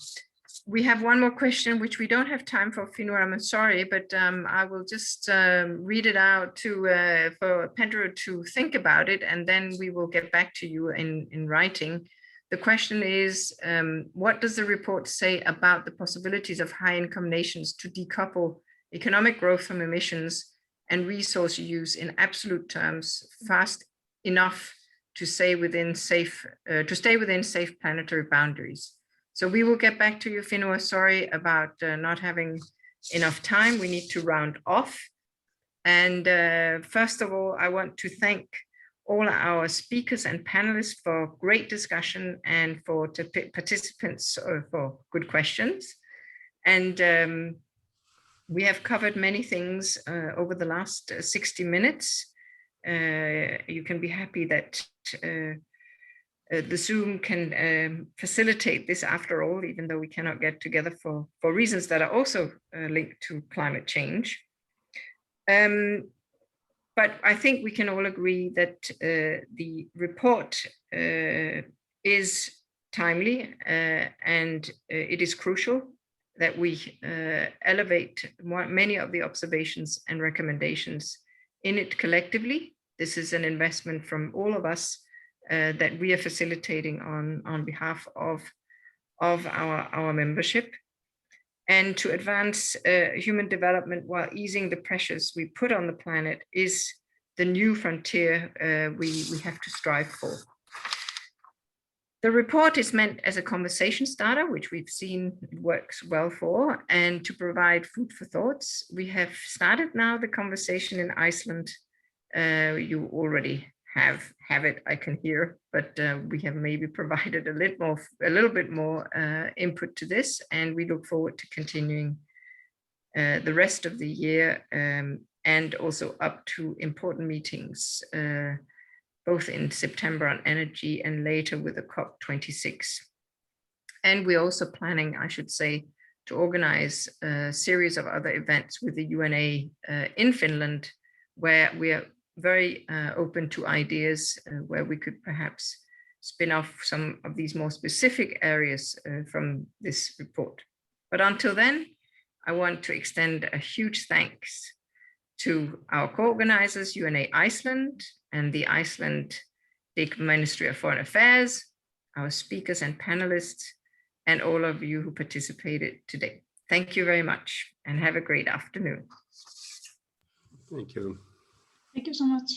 We have one more question, which we don't have time for, Finnur, I'm sorry, but I will just read it out for Pedro to think about it, and then we will get back to you in writing. The question is, what does the report say about the possibilities of high-income nations to decouple economic growth from emissions and resource use in absolute terms fast enough to stay within safe planetary boundaries? So we will get back to you, Finnur. Sorry about not having enough time. We need to round off. And first of all, I want to thank all our speakers and panelists for great discussion and for participants for good questions. And we have covered many things over the last 60 minutes. You can be happy that the Zoom can facilitate this after all, even though we cannot get together for reasons that are also linked to climate change. But I think we can all agree that the report is timely and it is crucial that we elevate many of the observations and recommendations in it collectively. This is an investment from all of us that we are facilitating on behalf of our membership. And to advance human development while easing the pressures we put on the planet is the new frontier we have to strive for. The report is meant as a conversation starter, which we've seen works well for, and to provide food for thoughts. We have started now the conversation in Iceland. You already have it, I can hear, but we have maybe provided a little bit more input to this, and we look forward to continuing the rest of the year and also up to important meetings, both in September on energy and later with the COP26. And we're also planning, I should say, to organize a series of other events with the UNA in Finland, where we are very open to ideas where we could perhaps spin off some of these more specific areas from this report. But until then, I want to extend a huge thanks to our co-organizers, UNA Iceland and the Icelandic Ministry of Foreign Affairs, our speakers and panelists, and all of you who participated today. Thank you very much and have a great afternoon. Thank you. Thank you so much.